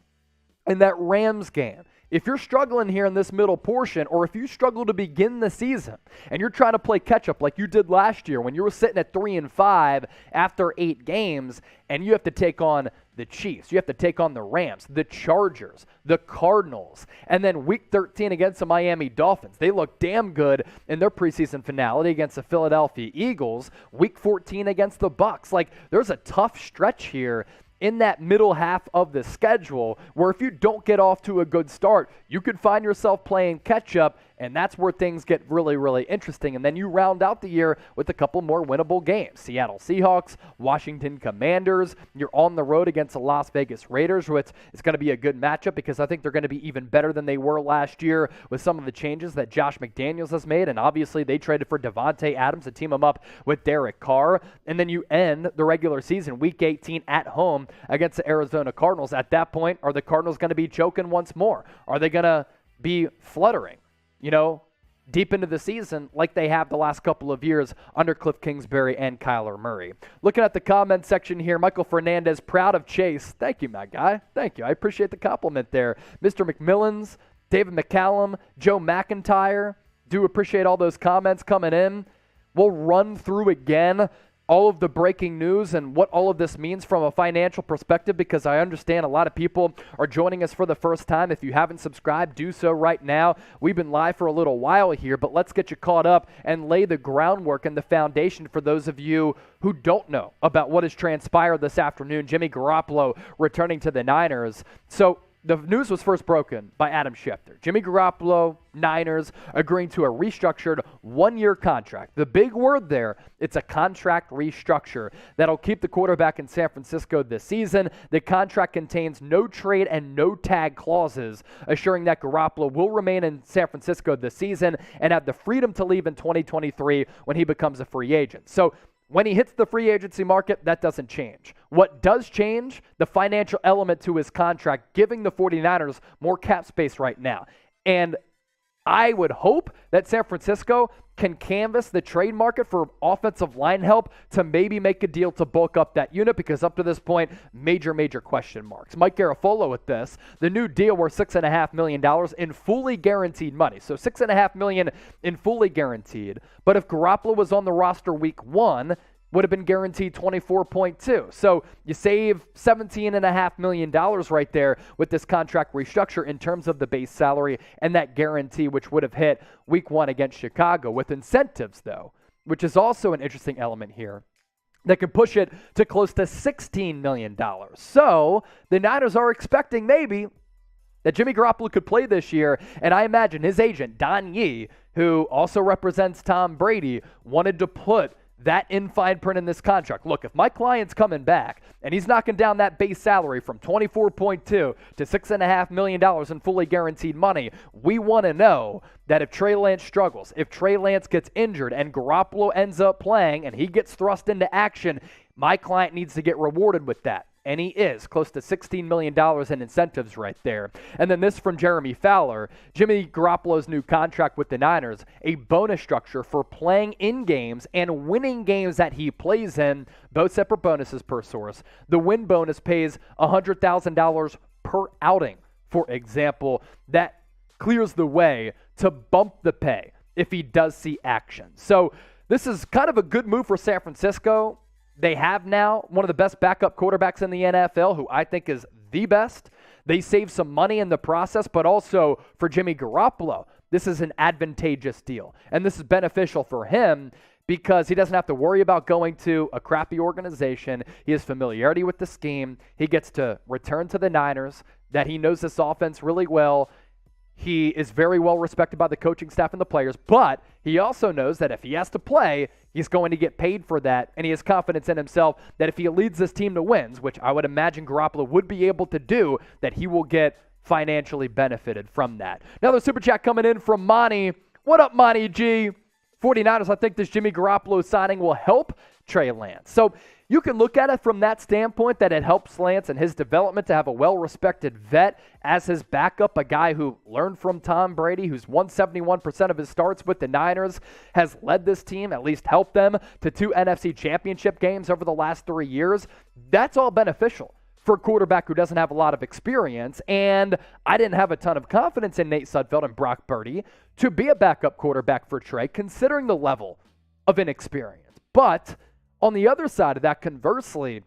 and that Rams game. If you're struggling here in this middle portion, or if you struggle to begin the season and you're trying to play catch up like you did last year when you were sitting at 3-5 after 8 games, and you have to take on the Chiefs, you have to take on the Rams, the Chargers, the Cardinals, and then week 13 against the Miami Dolphins. They look damn good in their preseason finale against the Philadelphia Eagles. Week 14 against the Bucs. Like, there's a tough stretch here in that middle half of the schedule where if you don't get off to a good start, you could find yourself playing catch up, and that's where things get really, really interesting. And then you round out the year with a couple more winnable games. Seattle Seahawks, Washington Commanders. You're on the road against the Las Vegas Raiders, which is going to be a good matchup because I think they're going to be even better than they were last year with some of the changes that Josh McDaniels has made. And obviously they traded for Devontae Adams to team him up with Derek Carr. And then you end the regular season, week 18 at home against the Arizona Cardinals. At that point, are the Cardinals going to be choking once more? Are they going to be fluttering, deep into the season like they have the last couple of years under Cliff Kingsbury and Kyler Murray? Looking at the comment section here, Michael Fernandez, proud of Chase. Thank you, my guy. Thank you. I appreciate the compliment there. Mr. McMillans, David McCallum, Joe McIntyre, do appreciate all those comments coming in. We'll run through again all of the breaking news and what all of this means from a financial perspective, because I understand a lot of people are joining us for the first time. If you haven't subscribed, do so right now. We've been live for a little while here, but let's get you caught up and lay the groundwork and the foundation for those of you who don't know about what has transpired this afternoon. Jimmy Garoppolo returning to the Niners. So the news was first broken by Adam Schefter. Jimmy Garoppolo, Niners, agreeing to a restructured 1-year contract. The big word there, it's a contract restructure that'll keep the quarterback in San Francisco this season. The contract contains no trade and no tag clauses, assuring that Garoppolo will remain in San Francisco this season and have the freedom to leave in 2023 when he becomes a free agent. So when he hits the free agency market, that doesn't change. What does change? The financial element to his contract, giving the 49ers more cap space right now. And I would hope that San Francisco can canvass the trade market for offensive line help to maybe make a deal to bulk up that unit, because up to this point, major question marks. Mike Garafolo with this, the new deal worth $6.5 million in fully guaranteed money. So $6.5 million in fully guaranteed. But if Garoppolo was on the roster week 1, would have been guaranteed 24.2. So you save $17.5 million right there with this contract restructure in terms of the base salary and that guarantee, which would have hit week 1 against Chicago. With incentives, though, which is also an interesting element here, that could push it to close to $16 million. So the Niners are expecting maybe that Jimmy Garoppolo could play this year, and I imagine his agent, Don Yee, who also represents Tom Brady, wanted to put that in fine print in this contract. Look, if my client's coming back and he's knocking down that base salary from $24.2 to $6.5 million in fully guaranteed money, we want to know that if Trey Lance struggles, if Trey Lance gets injured and Garoppolo ends up playing and he gets thrust into action, my client needs to get rewarded with that. And he is close to $16 million in incentives right there. And then this from Jeremy Fowler, Jimmy Garoppolo's new contract with the Niners, a bonus structure for playing in games and winning games that he plays in, both separate bonuses per source. The win bonus pays $100,000 per outing, for example. That clears the way to bump the pay if he does see action. So this is kind of a good move for San Francisco. They have now one of the best backup quarterbacks in the NFL, who I think is the best. They save some money in the process, but also for Jimmy Garoppolo, this is an advantageous deal. And this is beneficial for him because he doesn't have to worry about going to a crappy organization. He has familiarity with the scheme. He gets to return to the Niners, that he knows this offense really well. He is very well respected by the coaching staff and the players, but he also knows that if he has to play, he's going to get paid for that, and he has confidence in himself that if he leads this team to wins, which I would imagine Garoppolo would be able to do, that he will get financially benefited from that. Another super chat coming in from Monty. What up, Monty G? 49ers, I think this Jimmy Garoppolo signing will help Trey Lance. So you can look at it from that standpoint, that it helps Lance and his development to have a well-respected vet as his backup, a guy who learned from Tom Brady, who's won 71% of his starts with the Niners, has led this team, at least helped them to 2 NFC championship games over the last 3 years. That's all beneficial for a quarterback who doesn't have a lot of experience, and I didn't have a ton of confidence in Nate Sudfeld and Brock Purdy to be a backup quarterback for Trey, considering the level of inexperience. But on the other side of that, conversely,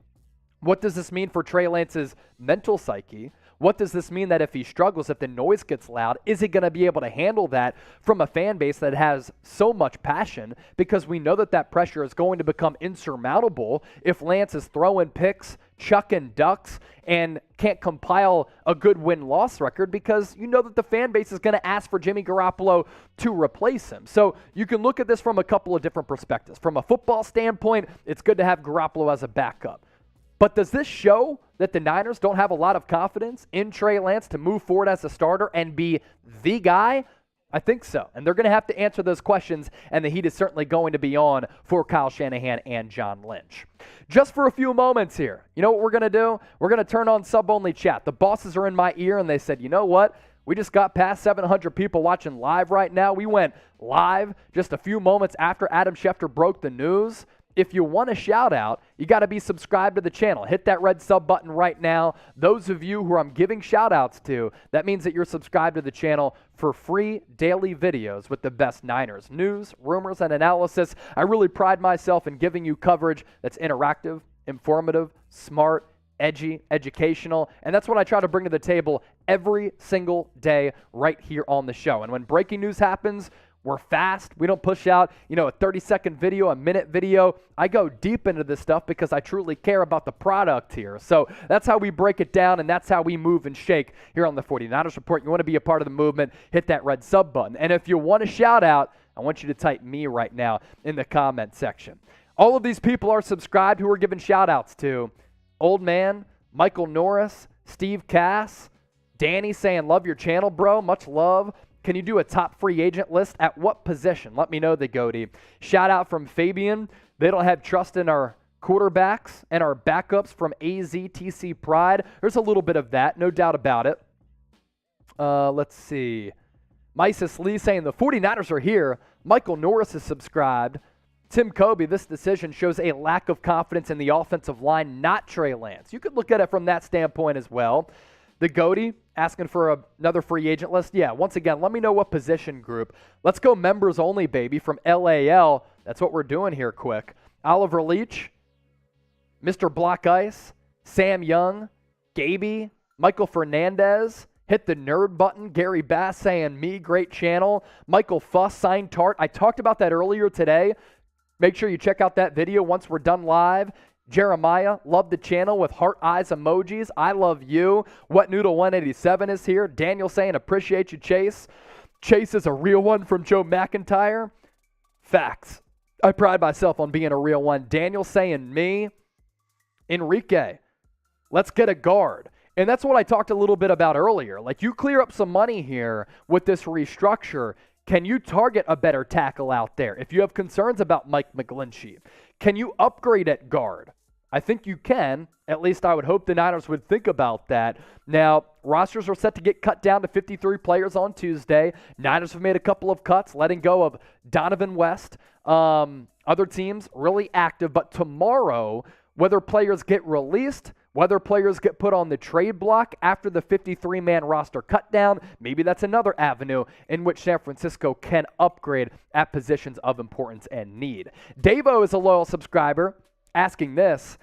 what does this mean for Trey Lance's mental psyche? What does this mean that if he struggles, if the noise gets loud, is he going to be able to handle that from a fan base that has so much passion? Because we know that that pressure is going to become insurmountable if Lance is throwing picks, chucking ducks, and can't compile a good win-loss record, because you know that the fan base is going to ask for Jimmy Garoppolo to replace him. So you can look at this from a couple of different perspectives. From a football standpoint, it's good to have Garoppolo as a backup. But does this show that the Niners don't have a lot of confidence in Trey Lance to move forward as a starter and be the guy? I think so. And they're going to have to answer those questions, and the heat is certainly going to be on for Kyle Shanahan and John Lynch. Just for a few moments here, you know what we're going to do? We're going to turn on sub-only chat. The bosses are in my ear, and they said, you know what? We just got past 700 people watching live right now. We went live just a few moments after Adam Schefter broke the news. If you want a shout out, you got to be subscribed to the channel. Hit that red sub button right now. Those of you who I'm giving shout outs to, that means that you're subscribed to the channel for free daily videos with the best Niners news, rumors, and analysis. I really pride myself in giving you coverage that's interactive, informative, smart, edgy, educational, and that's what I try to bring to the table every single day right here on the show. And when breaking news happens, we're fast. We don't push out, a 30-second video, a minute video. I go deep into this stuff because I truly care about the product here. So that's how we break it down, and that's how we move and shake here on the 49ers Report. You want to be a part of the movement, hit that red sub button. And if you want a shout out, I want you to type me right now in the comment section. All of these people are subscribed who are giving shout outs to Old Man, Michael Norris, Steve Cass, Danny saying, love your channel, bro. Much love. Can you do a top free agent list? At what position? Let me know, the goatee. Shout out from Fabian. They don't have trust in our quarterbacks and our backups from AZTC Pride. There's a little bit of that, no doubt about it. Let's see. Mysis Lee saying the 49ers are here. Michael Norris is subscribed. Tim Kobe, this decision shows a lack of confidence in the offensive line, not Trey Lance. You could look at it from that standpoint as well. The goatee asking for another free agent list. Yeah, once again, let me know what position group. Let's go members only, baby, from LAL. That's what we're doing here quick. Oliver Leach, Mr. Block Ice, Sam Young, Gaby, Michael Fernandez, hit the nerd button. Gary Bass saying me, great channel. Michael Fuss, signed Tart. I talked about that earlier today. Make sure you check out that video once we're done live. Jeremiah, love the channel with heart eyes emojis. I love you. What Noodle 187 is here. Daniel saying, appreciate you, Chase. Chase is a real one from Joe McIntyre. Facts. I pride myself on being a real one. Daniel saying me. Enrique, let's get a guard. And that's what I talked a little bit about earlier. Like, you clear up some money here with this restructure. Can you target a better tackle out there? If you have concerns about Mike McGlinchey, can you upgrade at guard? I think you can. At least I would hope the Niners would think about that. Now, rosters are set to get cut down to 53 players on Tuesday. Niners have made a couple of cuts, letting go of Donovan West. Other teams really active. But tomorrow, whether players get released, whether players get put on the trade block after the 53-man roster cut down, maybe that's another avenue in which San Francisco can upgrade at positions of importance and need. Davo is a loyal subscriber asking this: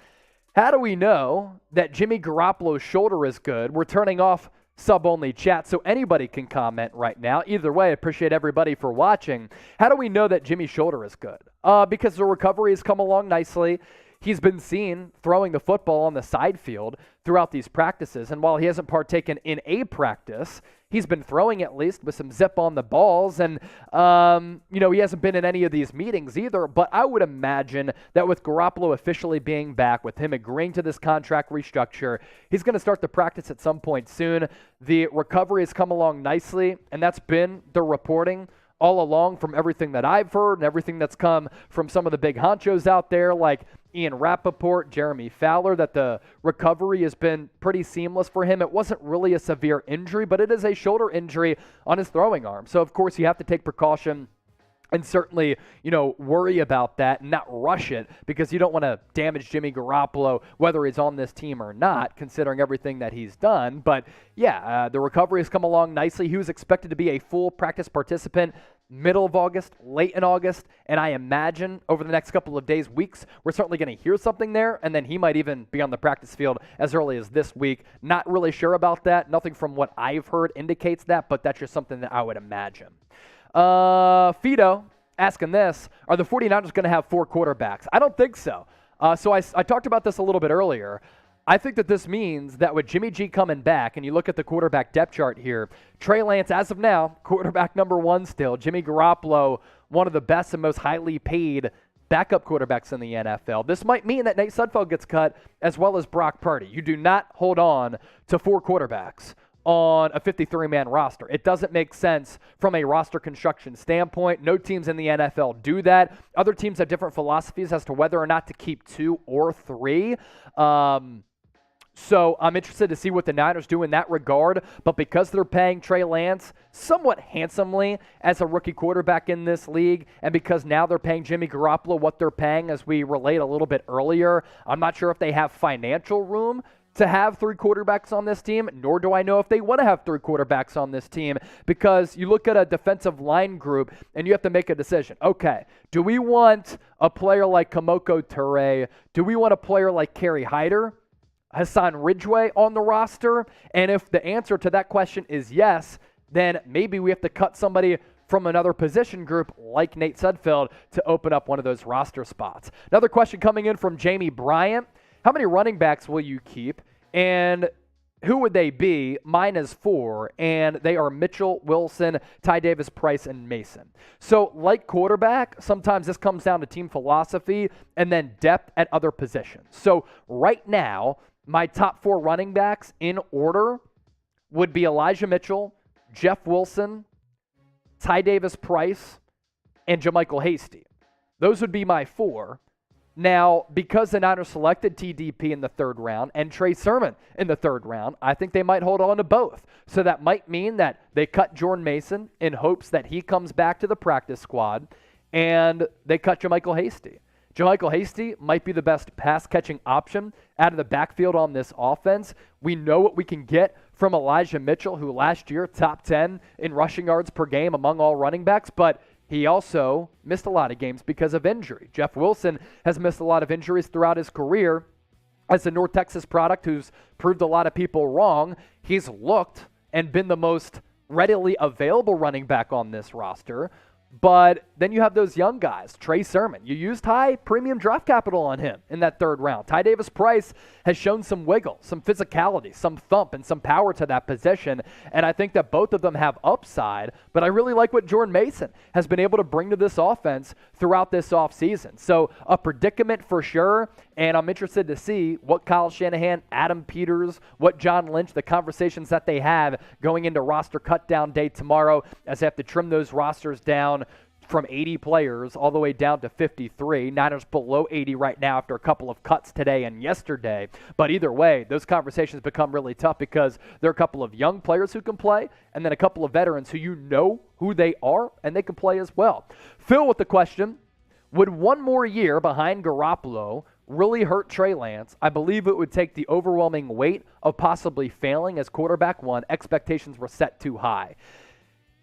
how do we know that Jimmy Garoppolo's shoulder is good? We're turning off sub-only chat, so anybody can comment right now. Either way, I appreciate everybody for watching. How do we know that Jimmy's shoulder is good? Because the recovery has come along nicely. He's been seen throwing the football on the side field throughout these practices, and while he hasn't partaken in a practice, he's been throwing at least with some zip on the balls, and he hasn't been in any of these meetings either. But I would imagine that with Garoppolo officially being back, with him agreeing to this contract restructure, he's going to start the practice at some point soon. The recovery has come along nicely, and that's been the reporting all along from everything that I've heard and everything that's come from some of the big honchos out there like Ian Rapoport, Jeremy Fowler, that the recovery has been pretty seamless for him. It wasn't really a severe injury, but it is a shoulder injury on his throwing arm. So, of course, you have to take precaution and certainly, worry about that and not rush it, because you don't want to damage Jimmy Garoppolo, whether he's on this team or not, considering everything that he's done. But, the recovery has come along nicely. He was expected to be a full practice participant middle of August, late in August, and I imagine over the next couple of days, weeks, we're certainly going to hear something there, and then he might even be on the practice field as early as this week. Not really sure about that. Nothing from what I've heard indicates that, but that's just something that I would imagine. Fido asking this: are the 49ers going to have 4 quarterbacks? I don't think so. So I talked about this a little bit earlier. I think that this means that with Jimmy G coming back, and you look at the quarterback depth chart here, Trey Lance, as of now, quarterback number 1 still. Jimmy Garoppolo, one of the best and most highly paid backup quarterbacks in the NFL. This might mean that Nate Sudfeld gets cut, as well as Brock Purdy. You do not hold on to 4 quarterbacks on a 53-man roster. It doesn't make sense from a roster construction standpoint. No teams in the NFL do that. Other teams have different philosophies as to whether or not to keep 2 or 3. So I'm interested to see what the Niners do in that regard. But because they're paying Trey Lance somewhat handsomely as a rookie quarterback in this league, and because now they're paying Jimmy Garoppolo what they're paying, as we relayed a little bit earlier, I'm not sure if they have financial room to have 3 quarterbacks on this team, nor do I know if they want to have 3 quarterbacks on this team, because you look at a defensive line group and you have to make a decision. Okay, do we want a player like Kamoko Toure? Do we want a player like Kerry Hyder, Hassan Ridgeway on the roster? And if the answer to that question is yes, then maybe we have to cut somebody from another position group like Nate Sudfeld to open up one of those roster spots. Another question coming in from Jamie Bryant: how many running backs will you keep, and who would they be? Mine is 4, and they are Mitchell, Wilson, Ty Davis, Price, and Mason. So like quarterback, sometimes this comes down to team philosophy and then depth at other positions. So right now, my top 4 running backs in order would be Elijah Mitchell, Jeff Wilson, Ty Davis Price, and JaMychal Hasty. Those would be my 4. Now, because the Niners selected TDP in the 3rd round and Trey Sermon in the 3rd round, I think they might hold on to both. So that might mean that they cut Jordan Mason in hopes that he comes back to the practice squad, and they cut JaMychal Hasty. JaMychal Hasty might be the best pass-catching option out of the backfield on this offense. We know what we can get from Elijah Mitchell, who last year top 10 in rushing yards per game among all running backs, but he also missed a lot of games because of injury. Jeff Wilson has missed a lot of injuries throughout his career. As a North Texas product who's proved a lot of people wrong, he's looked and been the most readily available running back on this roster. But then you have those young guys, Trey Sermon. You used high premium draft capital on him in that third round. Ty Davis-Price has shown some wiggle, some physicality, some thump, and some power to that position. And I think that both of them have upside. But I really like what Jordan Mason has been able to bring to this offense throughout this offseason. So a predicament for sure. And I'm interested to see what Kyle Shanahan, Adam Peters, what John Lynch, the conversations that they have going into roster cutdown day tomorrow as they have to trim those rosters down from 80 players all the way down to 53. Niners below 80 right now after a couple of cuts today and yesterday. But either way, those conversations become really tough because there are a couple of young players who can play and then a couple of veterans who you know who they are and they can play as well. Phil with the question, would one more year behind Garoppolo really hurt Trey Lance? I believe it would take the overwhelming weight of possibly failing as quarterback one. Expectations were set too high.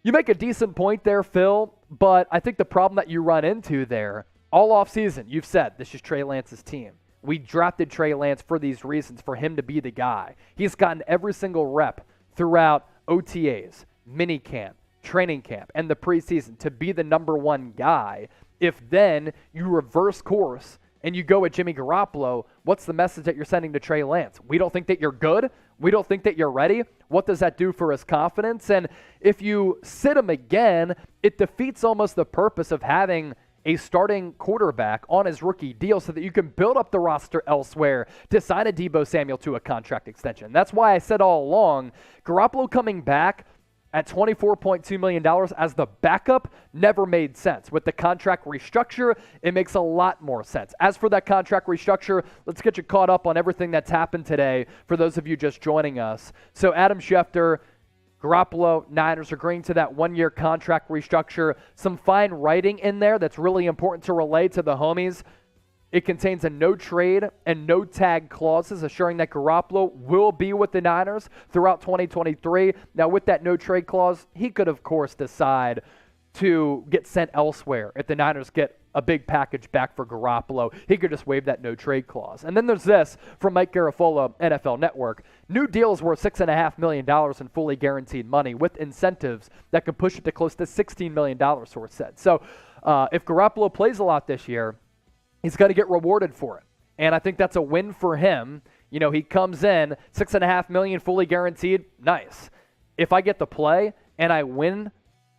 You make a decent point there, Phil, but I think the problem that you run into there, all offseason, you've said this is Trey Lance's team. We drafted Trey Lance for these reasons, for him to be the guy. He's gotten every single rep throughout OTAs, minicamp, training camp, and the preseason to be the number one guy. If then you reverse course and you go with Jimmy Garoppolo, what's the message that you're sending to Trey Lance? We don't think that you're good. We don't think that you're ready. What does that do for his confidence? And if you sit him again, it defeats almost the purpose of having a starting quarterback on his rookie deal so that you can build up the roster elsewhere to sign a Deebo Samuel to a contract extension. That's why I said all along, Garoppolo coming back at $24.2 million as the backup never made sense. With the contract restructure, it makes a lot more sense. As for that contract restructure, let's get you caught up on everything that's happened today for those of you just joining us. So Adam Schefter, Garoppolo, Niners agreeing to that one-year contract restructure. Some fine writing in there that's really important to relay to the homies. It contains a no-trade and no-tag clauses, assuring that Garoppolo will be with the Niners throughout 2023. Now, with that no-trade clause, he could, of course, decide to get sent elsewhere if the Niners get a big package back for Garoppolo. He could just waive that no-trade clause. And then there's this from Mike Garafolo, NFL Network. New deals worth $6.5 million in fully guaranteed money with incentives that could push it to close to $16 million, source said. So if Garoppolo plays a lot this year, he's going to get rewarded for it. And I think that's a win for him. You know, he comes in, $6.5 million fully guaranteed, nice. If I get to play and I win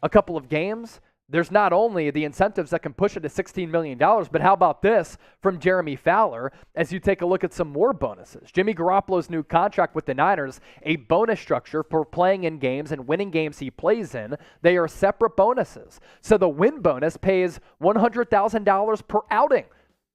a couple of games, there's not only the incentives that can push it to $16 million, but how about this from Jeremy Fowler as you take a look at some more bonuses. Jimmy Garoppolo's new contract with the Niners, a bonus structure for playing in games and winning games he plays in. They are separate bonuses. So the win bonus pays $100,000 per outing.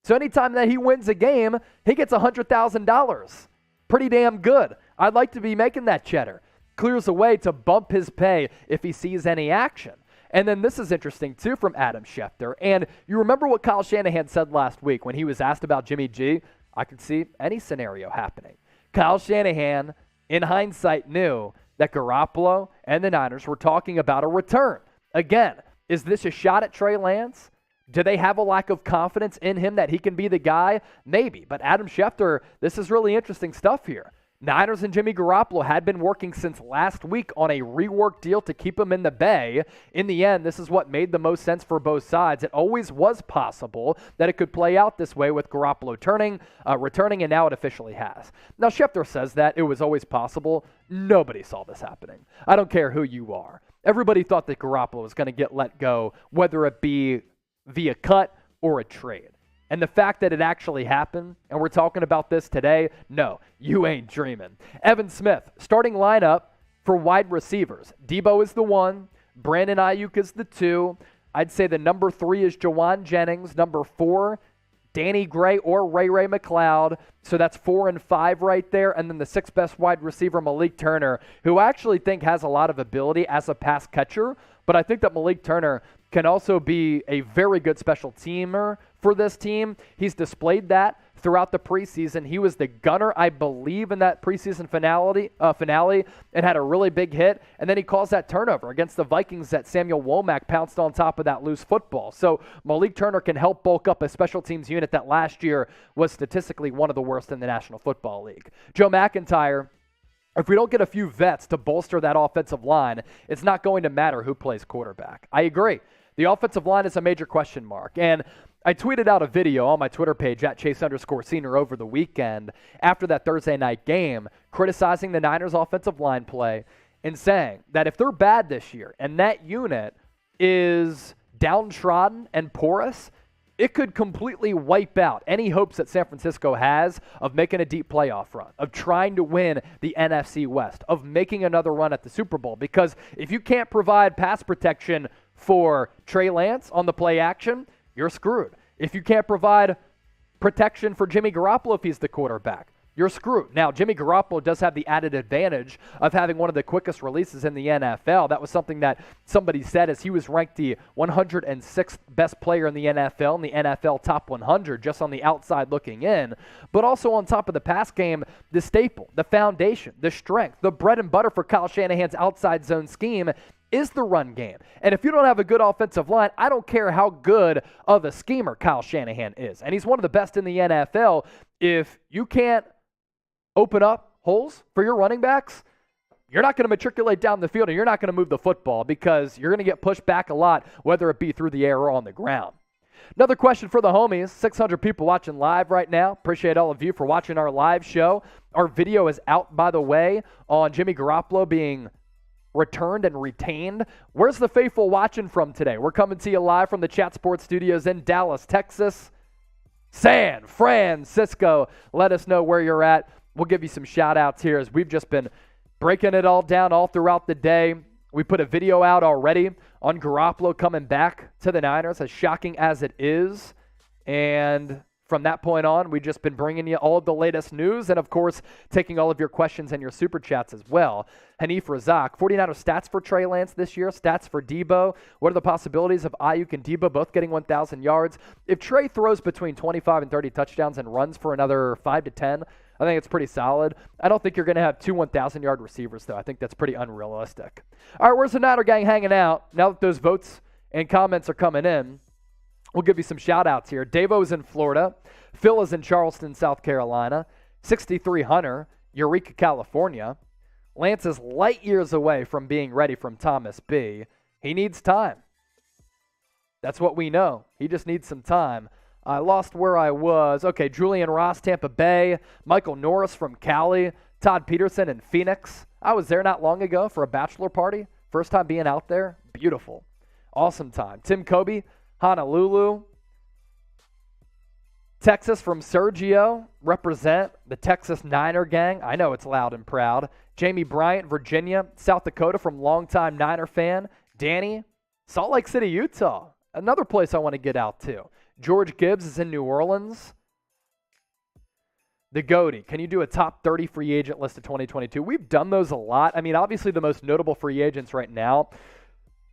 So anytime that he wins a game, he gets $100,000. Pretty damn good. I'd like to be making that cheddar. Clears a way to bump his pay if he sees any action. And then this is interesting, too, from Adam Schefter. And you remember what Kyle Shanahan said last week when he was asked about Jimmy G? I could see any scenario happening. Kyle Shanahan, in hindsight, knew that Garoppolo and the Niners were talking about a return. Again, is this a shot at Trey Lance? Do they have a lack of confidence in him that he can be the guy? Maybe. But Adam Schefter, this is really interesting stuff here. Niners and Jimmy Garoppolo had been working since last week on a rework deal to keep him in the Bay. In the end, this is what made the most sense for both sides. It always was possible that it could play out this way with Garoppolo returning, and now it officially has. Now, Schefter says that it was always possible. Nobody saw this happening. I don't care who you are. Everybody thought that Garoppolo was going to get let go, whether it be via cut or a trade. And the fact that it actually happened, and we're talking about this today, no, you ain't dreaming. Evan Smith, starting lineup for wide receivers. Deebo is the 1. Brandon Ayuk is the 2. I'd say the number 3 is Jawan Jennings. Number 4, Danny Gray or Ray McLeod. So that's 4 and 5 right there. And then the 6th best wide receiver, Malik Turner, who I actually think has a lot of ability as a pass catcher. But I think that Malik Turner can also be a very good special teamer for this team. He's displayed that throughout the preseason. He was the gunner, I believe, in that preseason finale and had a really big hit. And then he caused that turnover against the Vikings that Samuel Womack pounced on top of that loose football. So Malik Turner can help bulk up a special teams unit that last year was statistically one of the worst in the National Football League. Joe McIntyre, if we don't get a few vets to bolster that offensive line, it's not going to matter who plays quarterback. I agree. The offensive line is a major question mark. And I tweeted out a video on my Twitter page at Chase_Senior over the weekend after that Thursday night game, criticizing the Niners' offensive line play and saying that if they're bad this year and that unit is downtrodden and porous, it could completely wipe out any hopes that San Francisco has of making a deep playoff run, of trying to win the NFC West, of making another run at the Super Bowl. Because if you can't provide pass protection for Trey Lance on the play action, you're screwed. If you can't provide protection for Jimmy Garoppolo if he's the quarterback, you're screwed. Now, Jimmy Garoppolo does have the added advantage of having one of the quickest releases in the NFL. That was something that somebody said as he was ranked the 106th best player in the NFL in the NFL top 100 just on the outside looking in. But also on top of the pass game, the staple, the foundation, the strength, the bread and butter for Kyle Shanahan's outside zone scheme is the run game. And if you don't have a good offensive line, I don't care how good of a schemer Kyle Shanahan is. And he's one of the best in the NFL. If you can't open up holes for your running backs, you're not going to matriculate down the field and you're not going to move the football because you're going to get pushed back a lot, whether it be through the air or on the ground. Another question for the homies, 600 people watching live right now. Appreciate all of you for watching our live show. Our video is out, by the way, on Jimmy Garoppolo being returned and retained. Where's the faithful watching from today? We're coming to you live from the Chat Sports Studios in Dallas, Texas. San Francisco. Let us know where you're at. We'll give you some shout-outs here as we've just been breaking it all down all throughout the day. We put a video out already on Garofalo coming back to the Niners, as shocking as it is. And from that point on, we've just been bringing you all of the latest news and, of course, taking all of your questions and your super chats as well. Hanif Razak, 49ers stats for Trey Lance this year, stats for Debo. What are the possibilities of Ayuk and Debo both getting 1,000 yards? If Trey throws between 25 and 30 touchdowns and runs for another 5 to 10, I think it's pretty solid. I don't think you're going to have two 1,000-yard receivers, though. I think that's pretty unrealistic. All right, where's the Niner gang hanging out? Now that those votes and comments are coming in, we'll give you some shout-outs here. Davo's in Florida. Phil is in Charleston, South Carolina. 63 Hunter, Eureka, California. Lance is light years away from being ready from Thomas B. He needs time. That's what we know. He just needs some time. I lost where I was. Okay, Julian Ross, Tampa Bay. Michael Norris from Cali. Todd Peterson in Phoenix. I was there not long ago for a bachelor party. First time being out there. Beautiful. Awesome time. Tim Kobe, Honolulu. Texas from Sergio. Represent the Texas Niner gang. I know it's loud and proud. Jamie Bryant, Virginia. South Dakota from longtime Niner fan. Danny, Salt Lake City, Utah. Another place I want to get out to. George Gibbs is in New Orleans. The Goatee, can you do a top 30 free agent list of 2022? We've done those a lot. I mean, obviously the most notable free agents right now,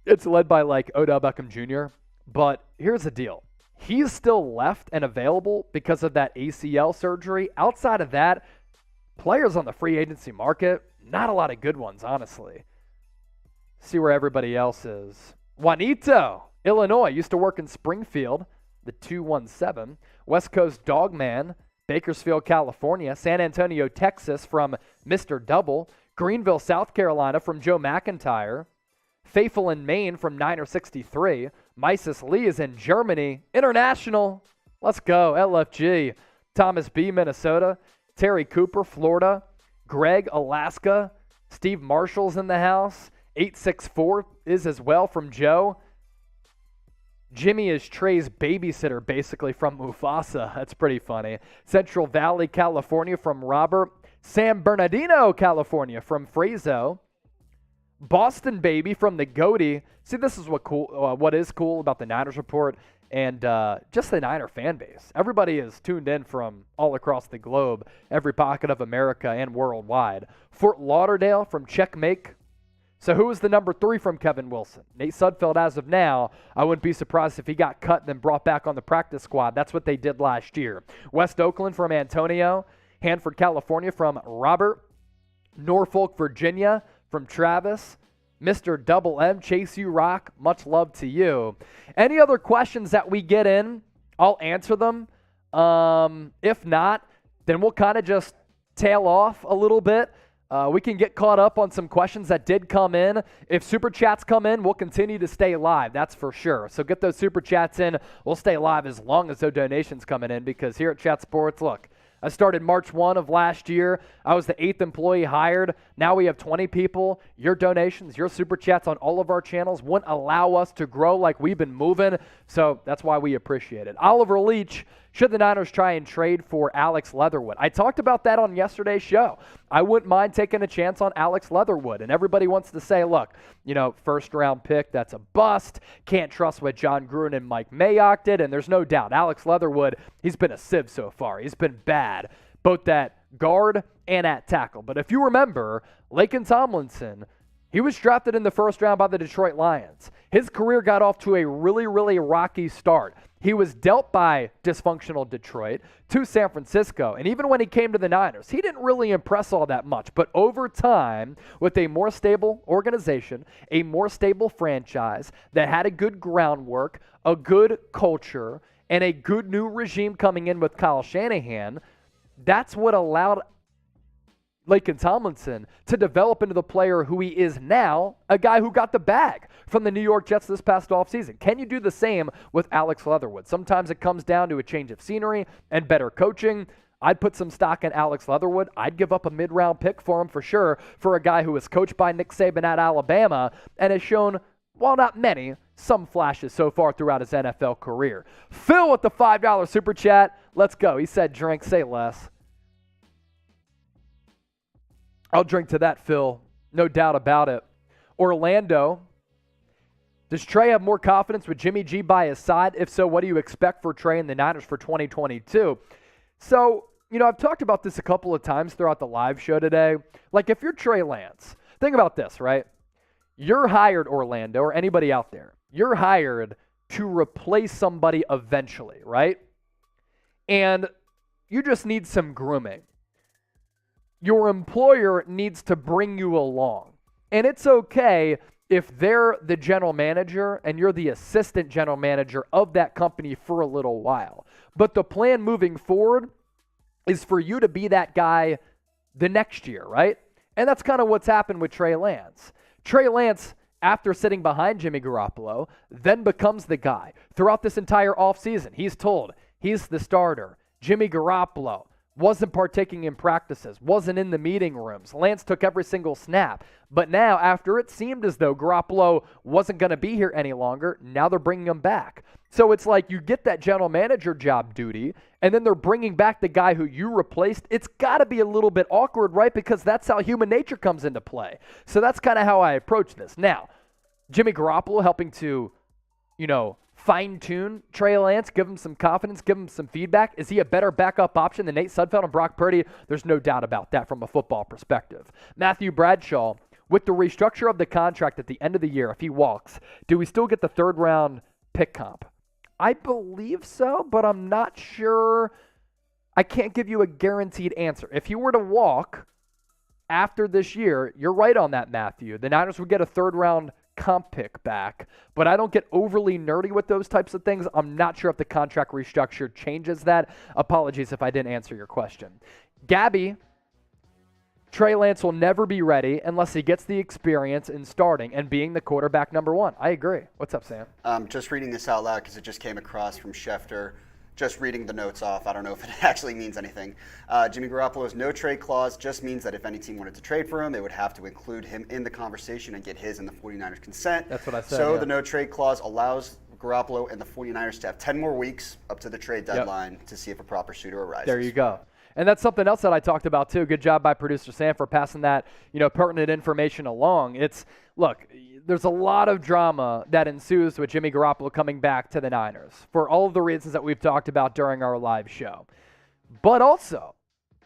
it's led by like Odell Beckham Jr., but here's the deal. He's still left and available because of that ACL surgery. Outside of that, players on the free agency market, not a lot of good ones, honestly. See where everybody else is. Juanito, Illinois, used to work in Springfield. The 217, West Coast Dogman, Bakersfield, California, San Antonio, Texas from Mr. Double, Greenville, South Carolina from Joe McIntyre, Faithful in Maine from Niner 63, Mises Lee is in Germany, International, let's go, LFG, Thomas B, Minnesota, Terry Cooper, Florida, Greg, Alaska, Steve Marshall's in the house, 864 is as well from Joe. Jimmy is Trey's babysitter, basically, from Mufasa. That's pretty funny. Central Valley, California, from Robert. San Bernardino, California, from Frazo. Boston Baby from the Goatee. See, this is what is cool about the Niners Report and just the Niner fan base. Everybody is tuned in from all across the globe, every pocket of America and worldwide. Fort Lauderdale from Checkmate. So who is the number 3 from Kevin Wilson? Nate Sudfeld, as of now. I wouldn't be surprised if he got cut and then brought back on the practice squad. That's what they did last year. West Oakland from Antonio. Hanford, California from Robert. Norfolk, Virginia from Travis. Mr. Double M, Chase U Rock, much love to you. Any other questions that we get in, I'll answer them. If not, then we'll kind of just tail off a little bit. We can get caught up on some questions that did come in. If Super Chats come in, we'll continue to stay live, that's for sure. So get those Super Chats in. We'll stay live as long as those donations coming in, because here at Chat Sports, look, I started March 1 of last year. I was the 8th employee hired. Now we have 20 people. Your donations, your Super Chats on all of our channels wouldn't allow us to grow like we've been moving, so that's why we appreciate it. Oliver Leach, should the Niners try and trade for Alex Leatherwood? I talked about that on yesterday's show. I wouldn't mind taking a chance on Alex Leatherwood, and everybody wants to say, look, first-round pick, that's a bust. Can't trust what John Gruden and Mike Mayock did, and there's no doubt. Alex Leatherwood, he's been a sieve so far. He's been bad, both at guard and at tackle. But if you remember, Laken Tomlinson, he was drafted in the first round by the Detroit Lions. His career got off to a really, really rocky start. He was dealt by dysfunctional Detroit to San Francisco, and even when he came to the Niners, he didn't really impress all that much. But over time, with a more stable organization, a more stable franchise that had a good groundwork, a good culture, and a good new regime coming in with Kyle Shanahan, that's what allowed Laken Tomlinson to develop into the player who he is now, a guy who got the bag from the New York Jets this past offseason. Can you do the same with Alex Leatherwood? Sometimes it comes down to a change of scenery and better coaching. I'd put some stock in Alex Leatherwood. I'd give up a mid-round pick for him for sure, for a guy who was coached by Nick Saban at Alabama and has shown, while not many, some flashes so far throughout his NFL career. Phil with the $5 Super Chat. Let's go. He said drink, say less. I'll drink to that, Phil. No doubt about it. Orlando, does Trey have more confidence with Jimmy G by his side? If so, what do you expect for Trey and the Niners for 2022? So, I've talked about this a couple of times throughout the live show today. Like, if you're Trey Lance, think about this, right? You're hired, Orlando, or anybody out there. You're hired to replace somebody eventually, right? And you just need some grooming. Your employer needs to bring you along. And it's okay if they're the general manager and you're the assistant general manager of that company for a little while. But the plan moving forward is for you to be that guy the next year, right? And that's kind of what's happened with Trey Lance. Trey Lance, after sitting behind Jimmy Garoppolo, then becomes the guy. Throughout this entire offseason, he's told he's the starter. Jimmy Garoppolo wasn't partaking in practices, wasn't in the meeting rooms. Lance took every single snap. But now, after it seemed as though Garoppolo wasn't going to be here any longer, now they're bringing him back. So it's like you get that general manager job duty, and then they're bringing back the guy who you replaced. It's got to be a little bit awkward, right? Because that's how human nature comes into play. So that's kind of how I approach this. Now, Jimmy Garoppolo helping to, fine-tune Trey Lance, give him some confidence, give him some feedback. Is he a better backup option than Nate Sudfeld and Brock Purdy? There's no doubt about that from a football perspective. Matthew Bradshaw, with the restructure of the contract at the end of the year, if he walks, do we still get the third-round pick comp? I believe so, but I'm not sure. I can't give you a guaranteed answer. If he were to walk after this year, you're right on that, Matthew. The Niners would get a third-round comp pick back, but I don't get overly nerdy with those types of things. I'm not sure if the contract restructure changes that. Apologies if I didn't answer your question. Gabby, Trey Lance will never be ready unless he gets the experience in starting and being the quarterback number one. I agree. What's up, Sam? Just reading this out loud because it just came across from Schefter. Just reading the notes off. I don't know if it actually means anything. Jimmy Garoppolo's no trade clause just means that if any team wanted to trade for him, they would have to include him in the conversation and get his and the 49ers consent. That's what I said. So yeah. The no trade clause allows Garoppolo and the 49ers to have 10 more weeks up to the trade deadline to see if a proper suitor arises. There you go. And that's something else that I talked about too. Good job by producer Sam for passing that, pertinent information along. Look, there's a lot of drama that ensues with Jimmy Garoppolo coming back to the Niners for all of the reasons that we've talked about during our live show. But also,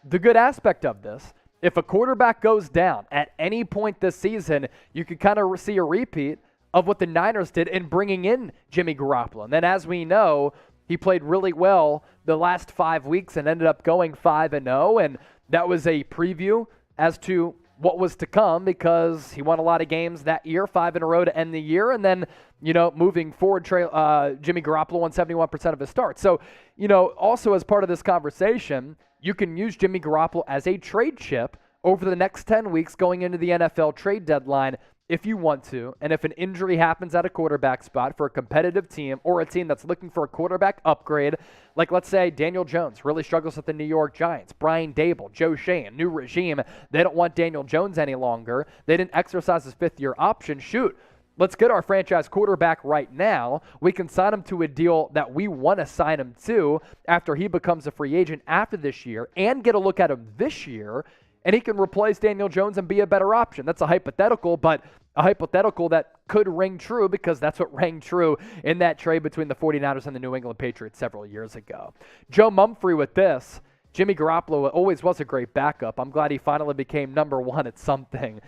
the good aspect of this, if a quarterback goes down at any point this season, you could kind of see a repeat of what the Niners did in bringing in Jimmy Garoppolo. And then as we know, he played really well the last 5 weeks and ended up going 5-0, and that was a preview as to what was to come because he won a lot of games that year, 5 in a row to end the year, and then, moving forward, Jimmy Garoppolo won 71% of his starts. So, also as part of this conversation, you can use Jimmy Garoppolo as a trade chip over the next 10 weeks going into the NFL trade deadline if you want to, and if an injury happens at a quarterback spot for a competitive team or a team that's looking for a quarterback upgrade, like let's say Daniel Jones really struggles with the New York Giants, Brian Dable, Joe Shane, new regime, they don't want Daniel Jones any longer, they didn't exercise his fifth-year option, shoot, let's get our franchise quarterback right now. We can sign him to a deal that we want to sign him to after he becomes a free agent after this year and get a look at him this year, and he can replace Daniel Jones and be a better option. That's a hypothetical, but a hypothetical that could ring true because that's what rang true in that trade between the 49ers and the New England Patriots several years ago. Joe Mumphrey with this. Jimmy Garoppolo always was a great backup. I'm glad he finally became number one at something.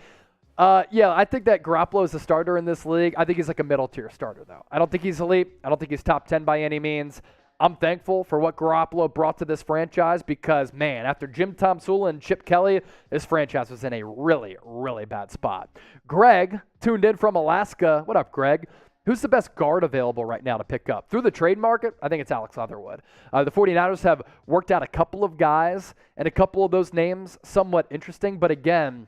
Yeah, I think that Garoppolo is a starter in this league. I think he's like a middle-tier starter, though. I don't think he's elite. I don't think he's top 10 by any means. I'm thankful for what Garoppolo brought to this franchise because, man, after Jim Tomsula and Chip Kelly, this franchise was in a really, really bad spot. Greg tuned in from Alaska. What up, Greg? Who's the best guard available right now to pick up? Through the trade market, I think it's Alex Leatherwood. The 49ers have worked out a couple of guys, and a couple of those names somewhat interesting, but again,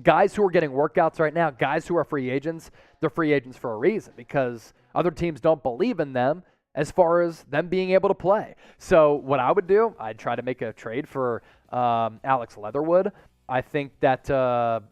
guys who are getting workouts right now, guys who are free agents, they're free agents for a reason because other teams don't believe in them as far as them being able to play. So what I would do, I'd try to make a trade for Alex Leatherwood. I think that, a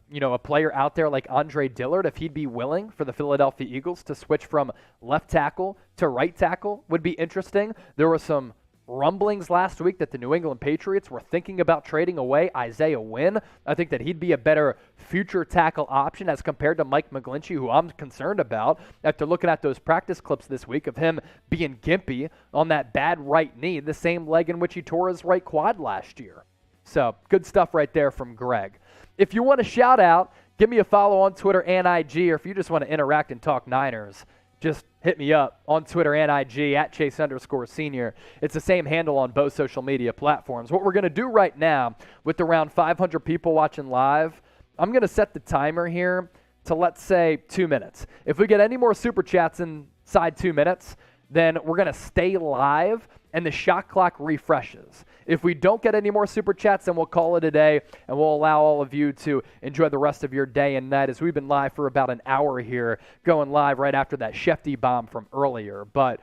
player out there like Andre Dillard, if he'd be willing for the Philadelphia Eagles to switch from left tackle to right tackle would be interesting. There were some rumblings last week that the New England Patriots were thinking about trading away Isaiah Wynn. I think that he'd be a better future tackle option as compared to Mike McGlinchey, who I'm concerned about after looking at those practice clips this week of him being gimpy on that bad right knee, the same leg in which he tore his right quad last year. So good stuff right there from Greg. If you want to shout out, give me a follow on Twitter and IG, or if you just want to interact and talk Niners, just hit me up on Twitter and IG at Chase_Senior. It's the same handle on both social media platforms. What we're going to do right now with around 500 people watching live, I'm going to set the timer here to, let's say, 2 minutes. If we get any more super chats inside 2 minutes, then we're going to stay live and the shot clock refreshes. If we don't get any more super chats, then we'll call it a day and we'll allow all of you to enjoy the rest of your day and night as we've been live for about an hour here, going live right after that Schefter bomb from earlier. But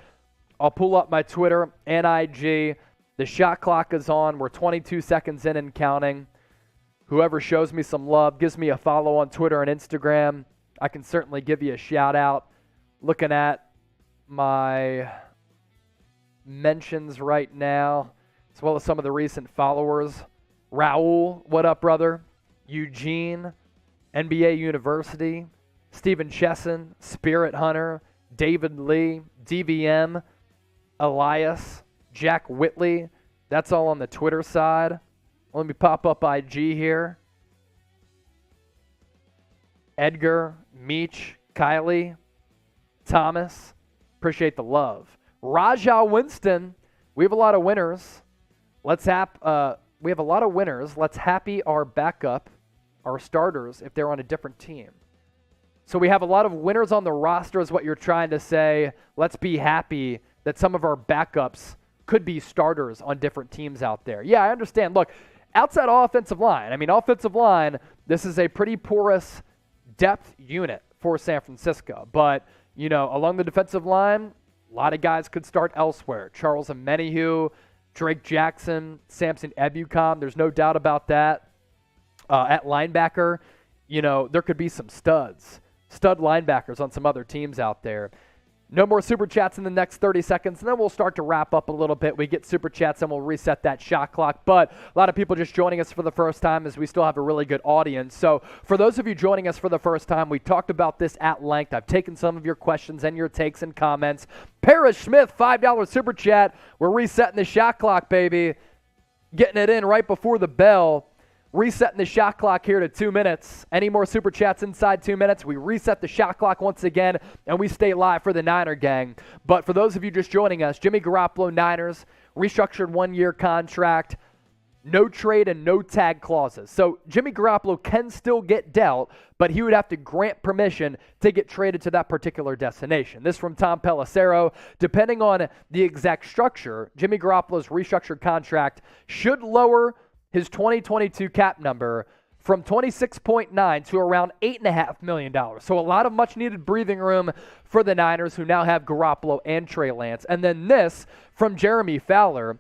I'll pull up my Twitter and IG. The shot clock is on. We're 22 seconds in and counting. Whoever shows me some love, gives me a follow on Twitter and Instagram, I can certainly give you a shout out. Looking at my mentions right now, as well as some of the recent followers. Raul, what up, brother? Eugene, NBA University, Stephen Chesson, Spirit Hunter, David Lee, DVM, Elias, Jack Whitley. That's all on the Twitter side. Let me pop up IG here. Edgar, Meech, Kylie, Thomas. Appreciate the love. Rajah Winston, we have a lot of winners. We have a lot of winners. Let's happy our backup, our starters, if they're on a different team. So we have a lot of winners on the roster is what you're trying to say. Let's be happy that some of our backups could be starters on different teams out there. Yeah, I understand. Look, outside offensive line, offensive line, this is a pretty porous depth unit for San Francisco. But, along the defensive line, a lot of guys could start elsewhere. Charles Omenihu, Drake Jackson, Samson Ebukam, there's no doubt about that. At linebacker, there could be some stud linebackers on some other teams out there. No more super chats in the next 30 seconds, and then we'll start to wrap up a little bit. We get super chats, and we'll reset that shot clock. But a lot of people just joining us for the first time as we still have a really good audience. So for those of you joining us for the first time, we talked about this at length. I've taken some of your questions and your takes and comments. Paris Smith, $5 super chat. We're resetting the shot clock, baby. Getting it in right before the bell. Resetting the shot clock here to 2 minutes. Any more super chats inside 2 minutes? We reset the shot clock once again, and we stay live for the Niner gang. But for those of you just joining us, Jimmy Garoppolo, Niners, restructured 1-year contract, no trade and no tag clauses. So Jimmy Garoppolo can still get dealt, but he would have to grant permission to get traded to that particular destination. This from Tom Pelissero. Depending on the exact structure, Jimmy Garoppolo's restructured contract should lower his 2022 cap number from $26.9 to around $8.5 million. So a lot of much-needed breathing room for the Niners, who now have Garoppolo and Trey Lance. And then this from Jeremy Fowler.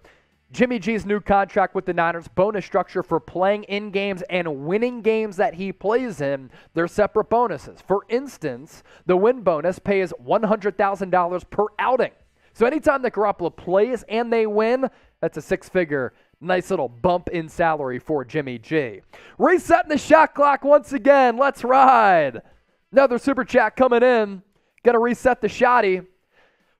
Jimmy G's new contract with the Niners, bonus structure for playing in games and winning games that he plays in. They're separate bonuses. For instance, the win bonus pays $100,000 per outing. So anytime that Garoppolo plays and they win, that's a six-figure, nice little bump in salary for Jimmy G. Resetting the shot clock once again. Let's ride. Another super chat coming in. Going to reset the shotty.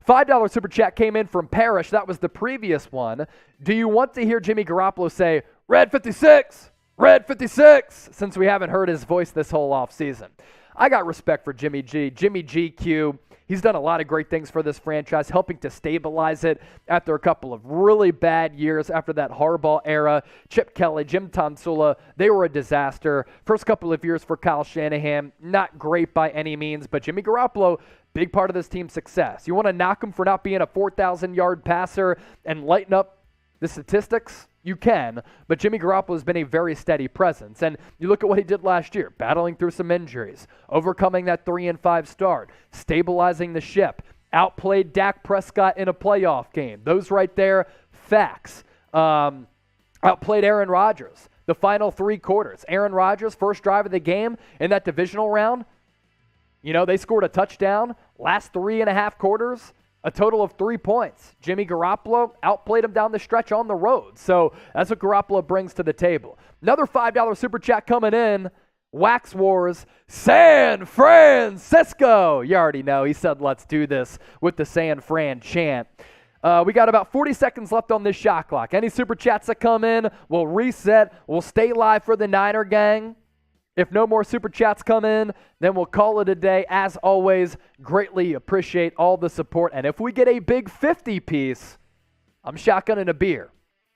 $5 super chat came in from Parrish. That was the previous one. Do you want to hear Jimmy Garoppolo say, Red 56, Red 56, since we haven't heard his voice this whole offseason? I got respect for Jimmy G. Jimmy GQ, he's done a lot of great things for this franchise, helping to stabilize it after a couple of really bad years after that Harbaugh era. Chip Kelly, Jim Tonsula, they were a disaster. First couple of years for Kyle Shanahan, not great by any means, but Jimmy Garoppolo, big part of this team's success. You want to knock him for not being a 4,000-yard passer and lighten up the statistics? You can, but Jimmy Garoppolo has been a very steady presence. And you look at what he did last year, battling through some injuries, overcoming that 3-5 start, stabilizing the ship, outplayed Dak Prescott in a playoff game. Those right there, facts. Outplayed Aaron Rodgers the final 3 quarters. Aaron Rodgers, first drive of the game in that divisional round, you know, they scored a touchdown. Last 3.5 quarters, a total of 3 points. Jimmy Garoppolo outplayed him down the stretch on the road. So that's what Garoppolo brings to the table. Another $5 super chat coming in. Wax Wars, San Francisco. You already know. He said, let's do this with the San Fran chant. We got about 40 seconds left on this shot clock. Any super chats that come in, we'll reset. We'll stay live for the Niner gang. If no more super chats come in, then we'll call it a day. As always, greatly appreciate all the support. And if we get a big 50 piece, I'm shotgunning a beer.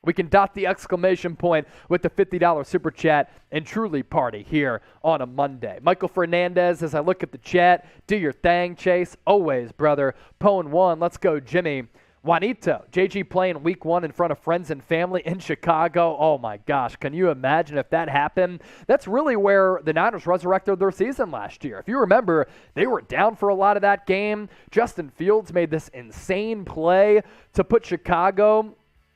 We can dot the exclamation point with the $50 super chat and truly party here on a Monday. Michael Fernandez, as I look at the chat, do your thing, Chase. Always, brother. Pone 1, let's go, Jimmy. Juanito, JG playing week 1 in front of friends and family in Chicago. Oh, my gosh. Can you imagine if that happened? That's really where the Niners resurrected their season last year. If you remember, they were down for a lot of that game. Justin Fields made this insane play to put Chicago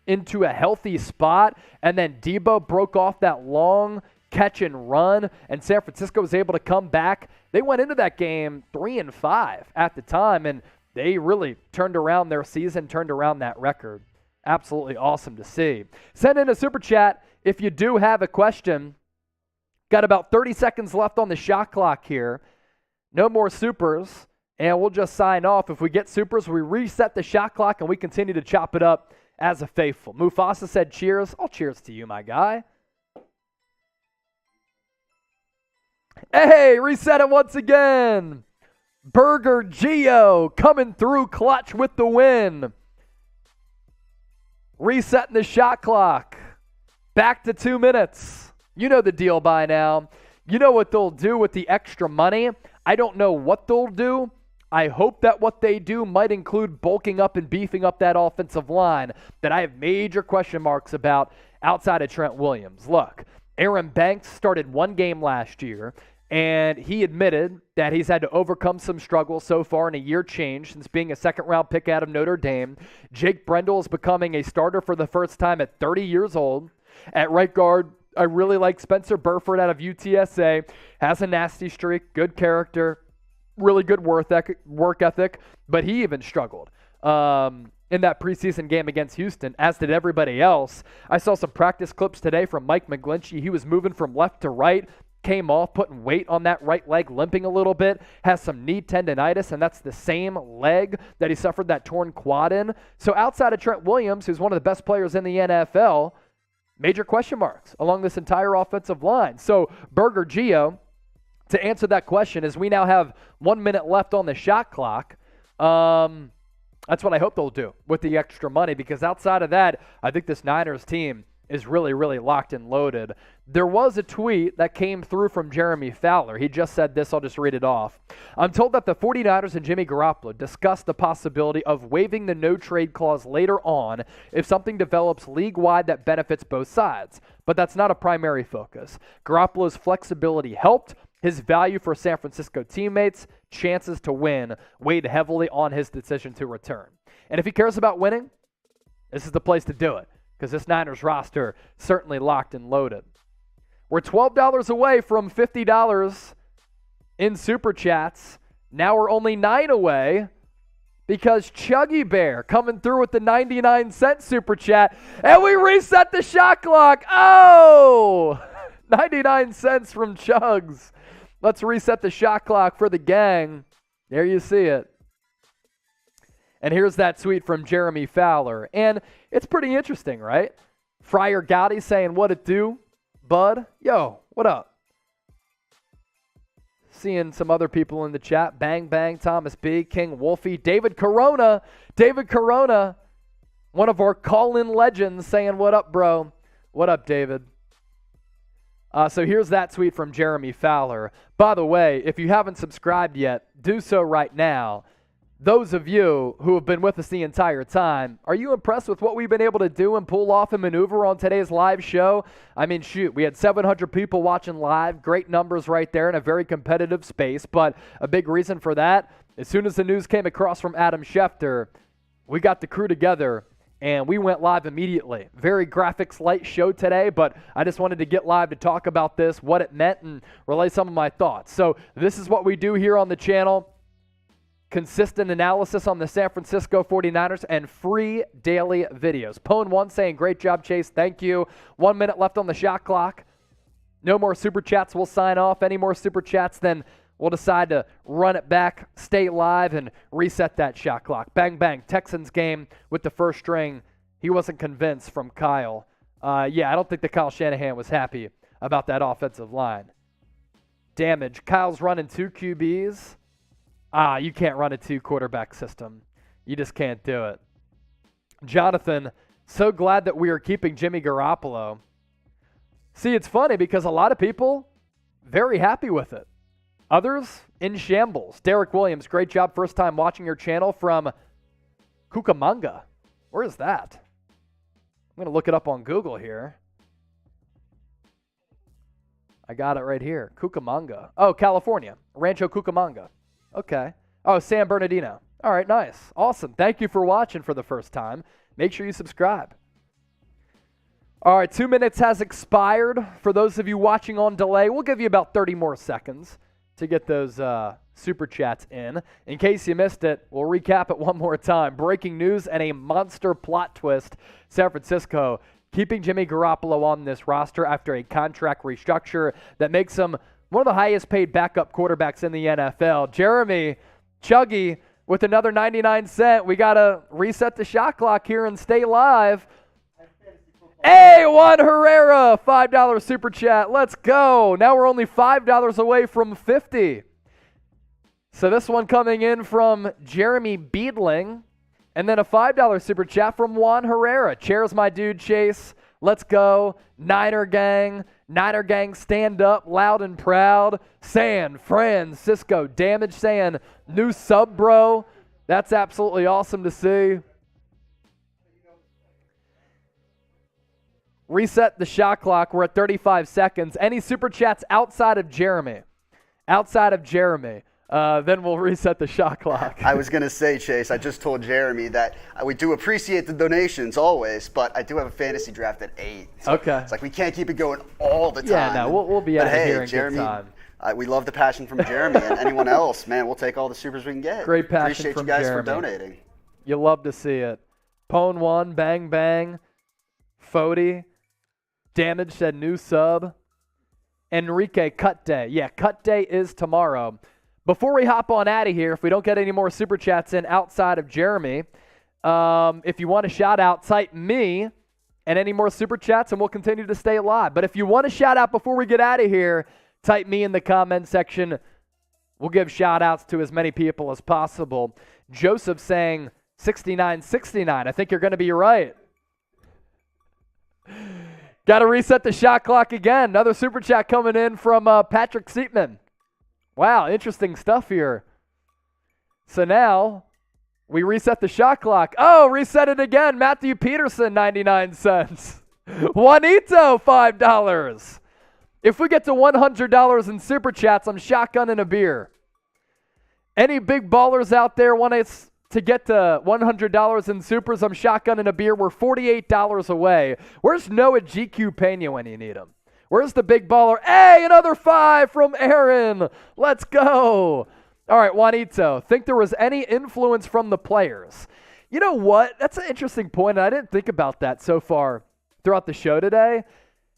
into a healthy spot, and then Debo broke off that long catch and run, and San Francisco was able to come back. They went into that game 3-5 at the time, and they really turned around their season, turned around that record. Absolutely awesome to see. Send in a super chat if you do have a question. Got about 30 seconds left on the shot clock here. No more supers, and we'll just sign off. If we get supers, we reset the shot clock, and we continue to chop it up as a faithful. Mufasa said cheers. I'll cheers to you, my guy. Hey, reset it once again. Burger Geo coming through clutch with the win. Resetting the shot clock. Back to 2 minutes. You know the deal by now. You know what they'll do with the extra money. I don't know what they'll do. I hope that what they do might include bulking up and beefing up that offensive line that I have major question marks about outside of Trent Williams. Look, Aaron Banks started 1 game last year, and he admitted that he's had to overcome some struggles so far in a year change since being a second-round pick out of Notre Dame. Jake Brendel is becoming a starter for the first time at 30 years old. At right guard, I really like Spencer Burford out of UTSA. Has a nasty streak, good character, really good work ethic, but he even struggled in that preseason game against Houston, as did everybody else. I saw some practice clips today from Mike McGlinchey. He was moving from left to right, came off, putting weight on that right leg, limping a little bit, has some knee tendonitis, and that's the same leg that he suffered that torn quad in. So outside of Trent Williams, who's one of the best players in the NFL, major question marks along this entire offensive line. So Burger Geo, to answer that question, as we now have 1 minute left on the shot clock, that's what I hope they'll do with the extra money, because outside of that, I think this Niners team is really, really locked and loaded. There was a tweet that came through from Jeremy Fowler. He just said this. I'll just read it off. I'm told that the 49ers and Jimmy Garoppolo discussed the possibility of waiving the no-trade clause later on if something develops league-wide that benefits both sides. But that's not a primary focus. Garoppolo's flexibility helped. His value for San Francisco teammates, chances to win, weighed heavily on his decision to return. And if he cares about winning, this is the place to do it, because this Niners roster certainly locked and loaded. We're $12 away from $50 in Super Chats. Now we're only 9 away because Chuggy Bear coming through with the 99-cent Super Chat. And we reset the shot clock. Oh, 99 cents from Chugs. Let's reset the shot clock for the gang. There you see it. And here's that tweet from Jeremy Fowler. And it's pretty interesting, right? Friar Gotti saying, what it do? Bud, yo, what up? Seeing some other people in the chat. Bang Bang, Thomas B, King Wolfie, David Corona, one of our call-in legends saying, what up, bro? What up, David? So here's that tweet from Jeremy Fowler. By the way, if you haven't subscribed yet, do so right now. Those of you who have been with us the entire time, are you impressed with what we've been able to do and pull off and maneuver on today's live show? I mean, shoot, we had 700 people watching live. Great numbers right there in a very competitive space. But a big reason for that, as soon as the news came across from Adam Schefter, we got the crew together and we went live immediately. Very graphics light show today, but I just wanted to get live to talk about this, what it meant, and relay some of my thoughts. So this is what we do here on the channel. Consistent analysis on the San Francisco 49ers and free daily videos. Pone1 saying, great job, Chase. Thank you. 1 minute left on the shot clock. No more Super Chats. We'll sign off. Any more Super Chats, then we'll decide to run it back, stay live, and reset that shot clock. Bang, bang. Texans game with the first string. He wasn't convinced from Kyle. Yeah, I don't think that Kyle Shanahan was happy about that offensive line. Damage. Kyle's running 2 QBs. You can't run a 2-quarterback system. You just can't do it. Jonathan, so glad that we are keeping Jimmy Garoppolo. See, it's funny because a lot of people very happy with it. Others in shambles. Derek Williams, great job. First time watching your channel from Cucamonga. Where is that? I'm going to look it up on Google here. I got it right here. Cucamonga. Oh, California. Rancho Cucamonga. Okay. Oh, San Bernardino. All right, nice. Awesome. Thank you for watching for the first time. Make sure you subscribe. All right, 2 minutes has expired. For those of you watching on delay, we'll give you about 30 more seconds to get those Super Chats in. In case you missed it, we'll recap it one more time. Breaking news and a monster plot twist. San Francisco keeping Jimmy Garoppolo on this roster after a contract restructure that makes him one of the highest paid backup quarterbacks in the NFL. Jeremy, Chuggy, with another 99 cent. We got to reset the shot clock here and stay live. Hey, Juan Herrera, $5 Super Chat. Let's go. Now we're only $5 away from 50. So this one coming in from Jeremy Beedling. And then a $5 Super Chat from Juan Herrera. Cheers, my dude, Chase. Let's go. Niner gang. Niner gang, stand up, loud and proud. San Francisco Damage saying, new sub, bro. That's absolutely awesome to see. Reset the shot clock. We're at 35 seconds. Any Super Chats outside of Jeremy? Then we'll reset the shot clock. I was going to say, Chase, I just told Jeremy that we do appreciate the donations always, but I do have a fantasy draft at 8. So okay. It's like we can't keep it going all the time. Yeah, no, we'll be out of here in Jeremy, good time. We love the passion from Jeremy and anyone else. Man, we'll take all the supers we can get. Great passion Appreciate from you guys Jeremy. for donating. You love to see it. Pone1, bang, bang. Fody. Damage said new sub. Enrique, cut day. Yeah, cut day is tomorrow. Before we hop on out of here, if we don't get any more Super Chats in outside of Jeremy, if you want a shout out, type me and any more Super Chats and we'll continue to stay live. But if you want a shout out before we get out of here, type me in the comment section. We'll give shout outs to as many people as possible. Joseph saying 6969. I think you're going to be right. Got to reset the shot clock again. Another super chat coming in from Patrick Seatman. Wow, interesting stuff here. So now we reset the shot clock. Oh, reset it again. Matthew Peterson, 99 cents. Juanito, $5. If we get to $100 in super chats, I'm shotgunning a beer. Any big ballers out there want us to get to $100 in supers? I'm shotgunning a beer. We're $48 away. Where's Noah GQ Pena when you need him? Where's the big baller? Hey, another 5 from Aaron. Let's go. All right, Juanito, think there was any influence from the players? You know what? That's an interesting point, and I didn't think about that so far throughout the show today.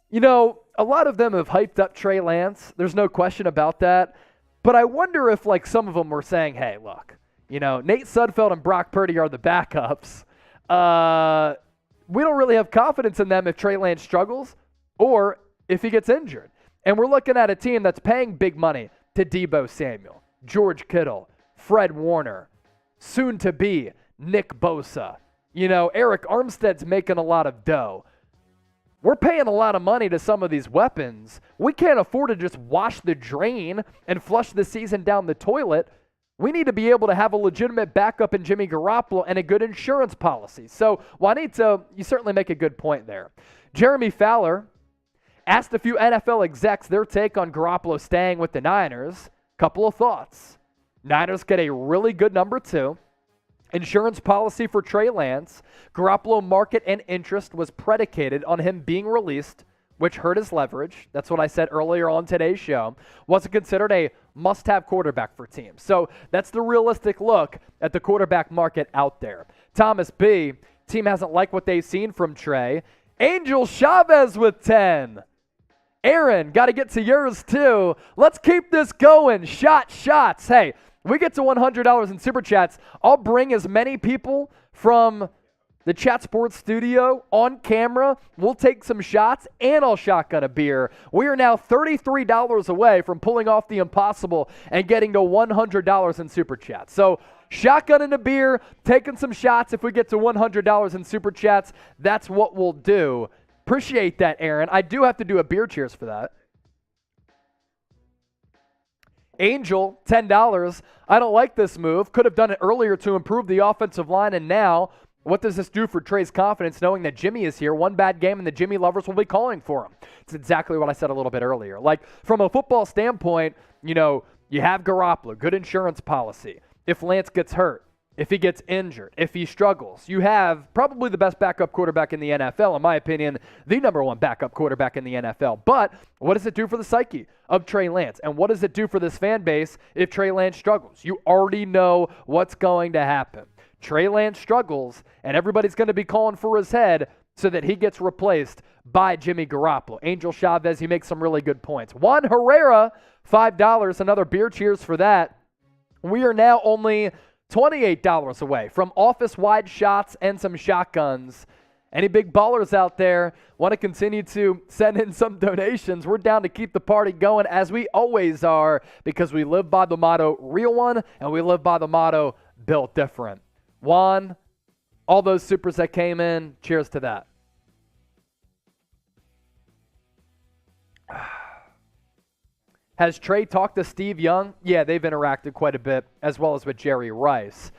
You know, a lot of them have hyped up Trey Lance. There's no question about that. But I wonder if, like, some of them were saying, hey, look, you know, Nate Sudfeld and Brock Purdy are the backups. We don't really have confidence in them if Trey Lance struggles or if he gets injured. And we're looking at a team that's paying big money to Deebo Samuel, George Kittle, Fred Warner, soon to be Nick Bosa. You know, Eric Armstead's making a lot of dough. We're paying a lot of money to some of these weapons. We can't afford to just wash the drain and flush the season down the toilet. We need to be able to have a legitimate backup in Jimmy Garoppolo and a good insurance policy. So, Juanito, you certainly make a good point there. Jeremy Fowler asked a few NFL execs their take on Garoppolo staying with the Niners. Couple of thoughts. Niners get a really good number 2. Insurance policy for Trey Lance. Garoppolo market and interest was predicated on him being released, which hurt his leverage. That's what I said earlier on today's show. Wasn't considered a must-have quarterback for teams. So that's the realistic look at the quarterback market out there. Thomas B., team hasn't liked what they've seen from Trey. Angel Chavez with 10. Aaron, got to get to yours too. Let's keep this going. Shots. Hey, we get to $100 in super chats. I'll bring as many people from the Chat Sports studio on camera. We'll take some shots, and I'll shotgun a beer. We are now $33 away from pulling off the impossible and getting to $100 in super chats. So shotgunning a beer, taking some shots. If we get to $100 in super chats, that's what we'll do. Appreciate that, Aaron. I do have to do a beer cheers for that. Angel, $10. I don't like this move. Could have done it earlier to improve the offensive line, and now what does this do for Trey's confidence knowing that Jimmy is here? One bad game and the Jimmy lovers will be calling for him. It's exactly what I said a little bit earlier. Like, from a football standpoint, you know, you have Garoppolo, good insurance policy. If Lance gets hurt, if he gets injured, if he struggles, you have probably the best backup quarterback in the NFL, in my opinion, the number 1 backup quarterback in the NFL. But what does it do for the psyche of Trey Lance? And what does it do for this fan base if Trey Lance struggles? You already know what's going to happen. Trey Lance struggles, and everybody's going to be calling for his head so that he gets replaced by Jimmy Garoppolo. Angel Chavez, he makes some really good points. Juan Herrera, $5, another beer cheers for that. We are now only $28 away from office-wide shots and some shotguns. Any big ballers out there want to continue to send in some donations? We're down to keep the party going, as we always are, because we live by the motto, real one, and we live by the motto, built different. Juan, all those supers that came in, cheers to that. Has Trey talked to Steve Young? Yeah, they've interacted quite a bit, as well as with Jerry Rice.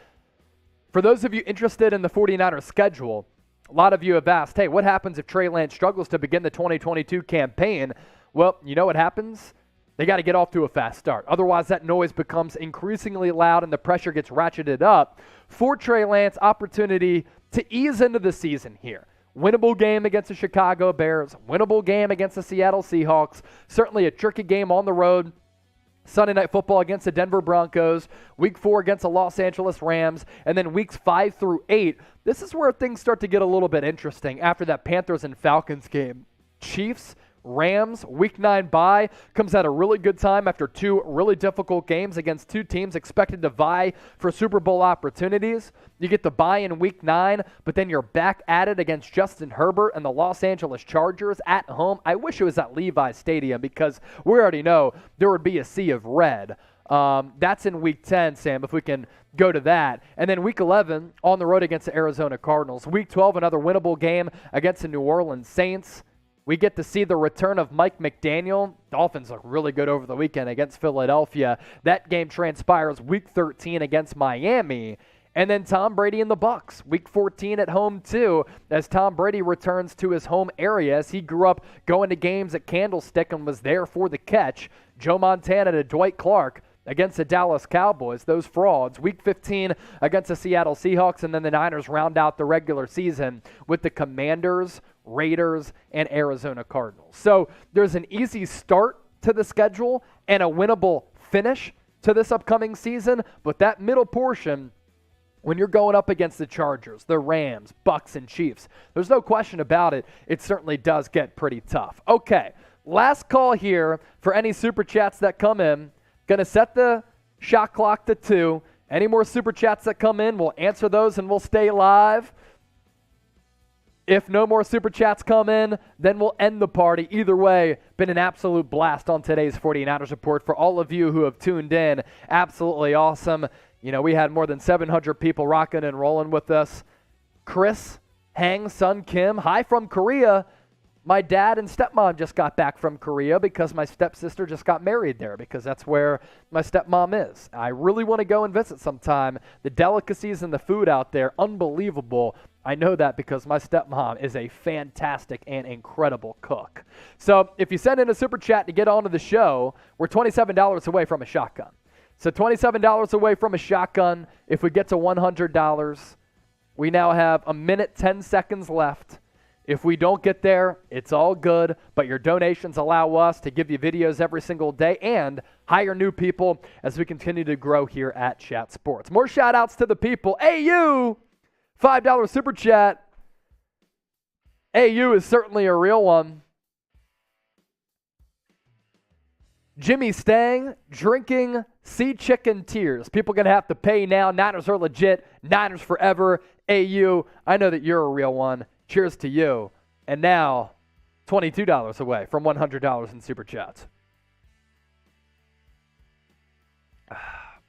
For those of you interested in the 49ers schedule, a lot of you have asked, hey, what happens if Trey Lance struggles to begin the 2022 campaign? Well, you know what happens? They got to get off to a fast start. Otherwise, that noise becomes increasingly loud and the pressure gets ratcheted up. For Trey Lance, opportunity to ease into the season here. Winnable game against the Chicago Bears. Winnable game against the Seattle Seahawks. Certainly a tricky game on the road. Sunday Night Football against the Denver Broncos. Week 4 against the Los Angeles Rams. And then weeks 5 through 8. This is where things start to get a little bit interesting after that Panthers and Falcons game. Chiefs, Rams, Week 9 bye, comes at a really good time after 2 really difficult games against 2 teams expected to vie for Super Bowl opportunities. You get the bye in Week 9, but then you're back at it against Justin Herbert and the Los Angeles Chargers at home. I wish it was at Levi's Stadium because we already know there would be a sea of red. That's in Week 10, Sam, if we can go to that. And then Week 11, on the road against the Arizona Cardinals. Week 12, another winnable game against the New Orleans Saints. We get to see the return of Mike McDaniel. Dolphins look really good over the weekend against Philadelphia. That game transpires Week 13 against Miami. And then Tom Brady and the Bucs, Week 14 at home too, as Tom Brady returns to his home area as he grew up going to games at Candlestick and was there for the catch. Joe Montana to Dwight Clark against the Dallas Cowboys, those frauds. Week 15 against the Seattle Seahawks, and then the Niners round out the regular season with the Commanders, Raiders, and Arizona Cardinals. So there's an easy start to the schedule and a winnable finish to this upcoming season, but that middle portion, when you're going up against the Chargers, the Rams, Bucks, and Chiefs, there's no question about it. It certainly does get pretty tough. Okay, last call here for any Super Chats that come in. Going to set the shot clock to 2. Any more Super Chats that come in, we'll answer those and we'll stay live. If no more Super Chats come in, then we'll end the party. Either way, been an absolute blast on today's 49ers Report. For all of you who have tuned in, absolutely awesome. You know, we had more than 700 people rocking and rolling with us. Chris, Hang, Sun Kim, hi from Korea. My dad and stepmom just got back from Korea because my stepsister just got married there because that's where my stepmom is. I really want to go and visit sometime. The delicacies and the food out there, unbelievable. I know that because my stepmom is a fantastic and incredible cook. So if you send in a Super Chat to get onto the show, we're $27 away from a shotgun. So $27 away from a shotgun. If we get to $100, we now have 1 minute, 10 seconds left. If we don't get there, it's all good, but your donations allow us to give you videos every single day and hire new people as we continue to grow here at Chat Sports. More shout-outs to the people. AU, $5 Super Chat. AU is certainly a real one. Jimmy Stang, drinking sea chicken tears. People going to have to pay now. Niners are legit. Niners forever. AU, I know that you're a real one. Cheers to you. And now, $22 away from $100 in Super Chats.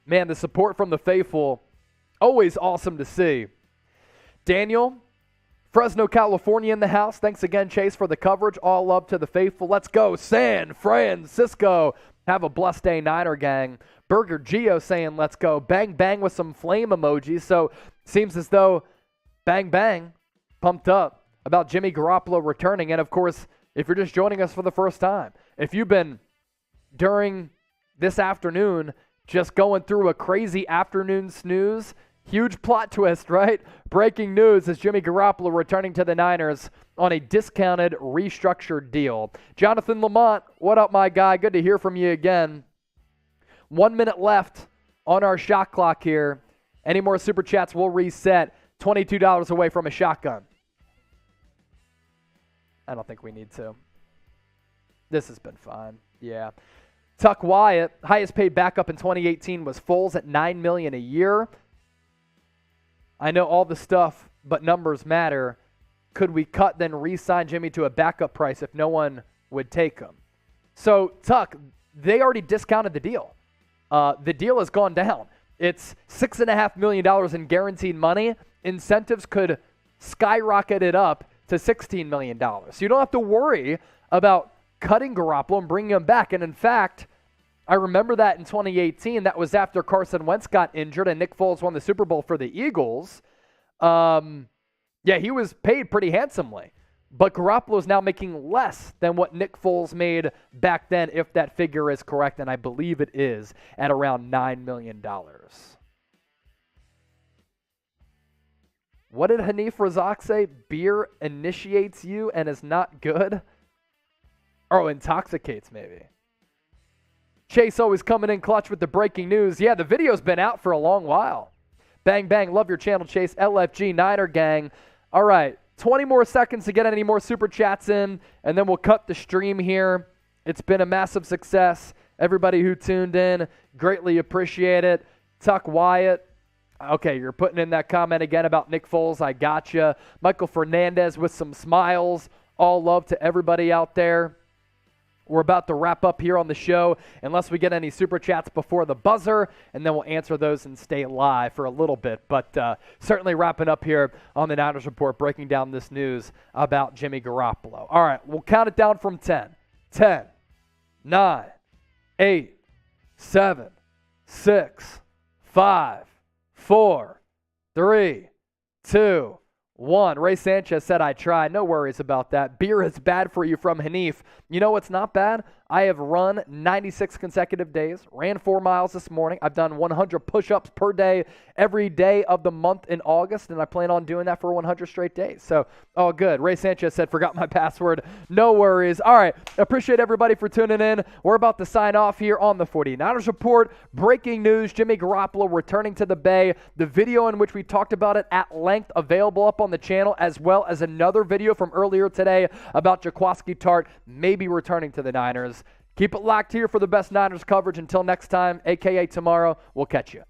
Man, the support from the faithful, always awesome to see. Daniel, Fresno, California in the house. Thanks again, Chase, for the coverage. All love to the faithful. Let's go, San Francisco. Have a blessed day, Niner gang. Burger Geo saying let's go. Bang, bang with some flame emojis. So seems as though bang, bang, pumped up about Jimmy Garoppolo returning. And, of course, if you're just joining us for the first time, if you've been during this afternoon just going through a crazy afternoon snooze, huge plot twist, right? Breaking news is Jimmy Garoppolo returning to the Niners on a discounted, restructured deal. Jonathan Lamont, what up, my guy? Good to hear from you again. 1 minute left on our shot clock here. Any more Super Chats will reset. $22 away from a shotgun. I don't think we need to. This has been fine. Yeah. Tuck Wyatt, highest paid backup in 2018 was Foles at $9 million a year. I know all the stuff, but numbers matter. Could we cut then re-sign Jimmy to a backup price if no one would take him? So, Tuck, they already discounted the deal. The deal has gone down. It's $6.5 million in guaranteed money. Incentives could skyrocket it up to $16 million. So you don't have to worry about cutting Garoppolo and bringing him back. And in fact, I remember that in 2018, that was after Carson Wentz got injured and Nick Foles won the Super Bowl for the Eagles. Yeah, he was paid pretty handsomely. But Garoppolo is now making less than what Nick Foles made back then, if that figure is correct, and I believe it is, at around $9 million. What did Hanif Razak say? Beer initiates you and is not good? Oh, intoxicates maybe. Chase always coming in clutch with the breaking news. Yeah, the video's been out for a long while. Bang, bang. Love your channel, Chase. LFG Niner Gang. All right. 20 more seconds to get any more Super Chats in, and then we'll cut the stream here. It's been a massive success. Everybody who tuned in, greatly appreciate it. Tuck Wyatt. Okay, you're putting in that comment again about Nick Foles. I gotcha. Michael Fernandez with some smiles. All love to everybody out there. we're about to wrap up here on the show unless we get any super chats before the buzzer, and then we'll answer those and stay live for a little bit. But certainly wrapping up here on the Niners Report, breaking down this news about Jimmy Garoppolo. All right, we'll count it down from 10. 10, 9, 8, 7, 6, 5, 4, 3, 2, 1. Ray Sanchez said, I tried. No worries about that. Beer is bad for you from Hanif. You know what's not bad? I have run 96 consecutive days, ran 4 miles this morning. I've done 100 push-ups per day every day of the month in August, and I plan on doing that for 100 straight days. So, all good. Ray Sanchez said, forgot my password. No worries. All right. Appreciate everybody for tuning in. We're about to sign off here on the 49ers Report. Breaking news, Jimmy Garoppolo returning to the Bay. The video in which we talked about it at length available up on the channel, as well as another video from earlier today about Jaquiski Tartt maybe returning to the Niners. Keep it locked here for the best Niners coverage. Until next time, a.k.a. tomorrow, we'll catch you.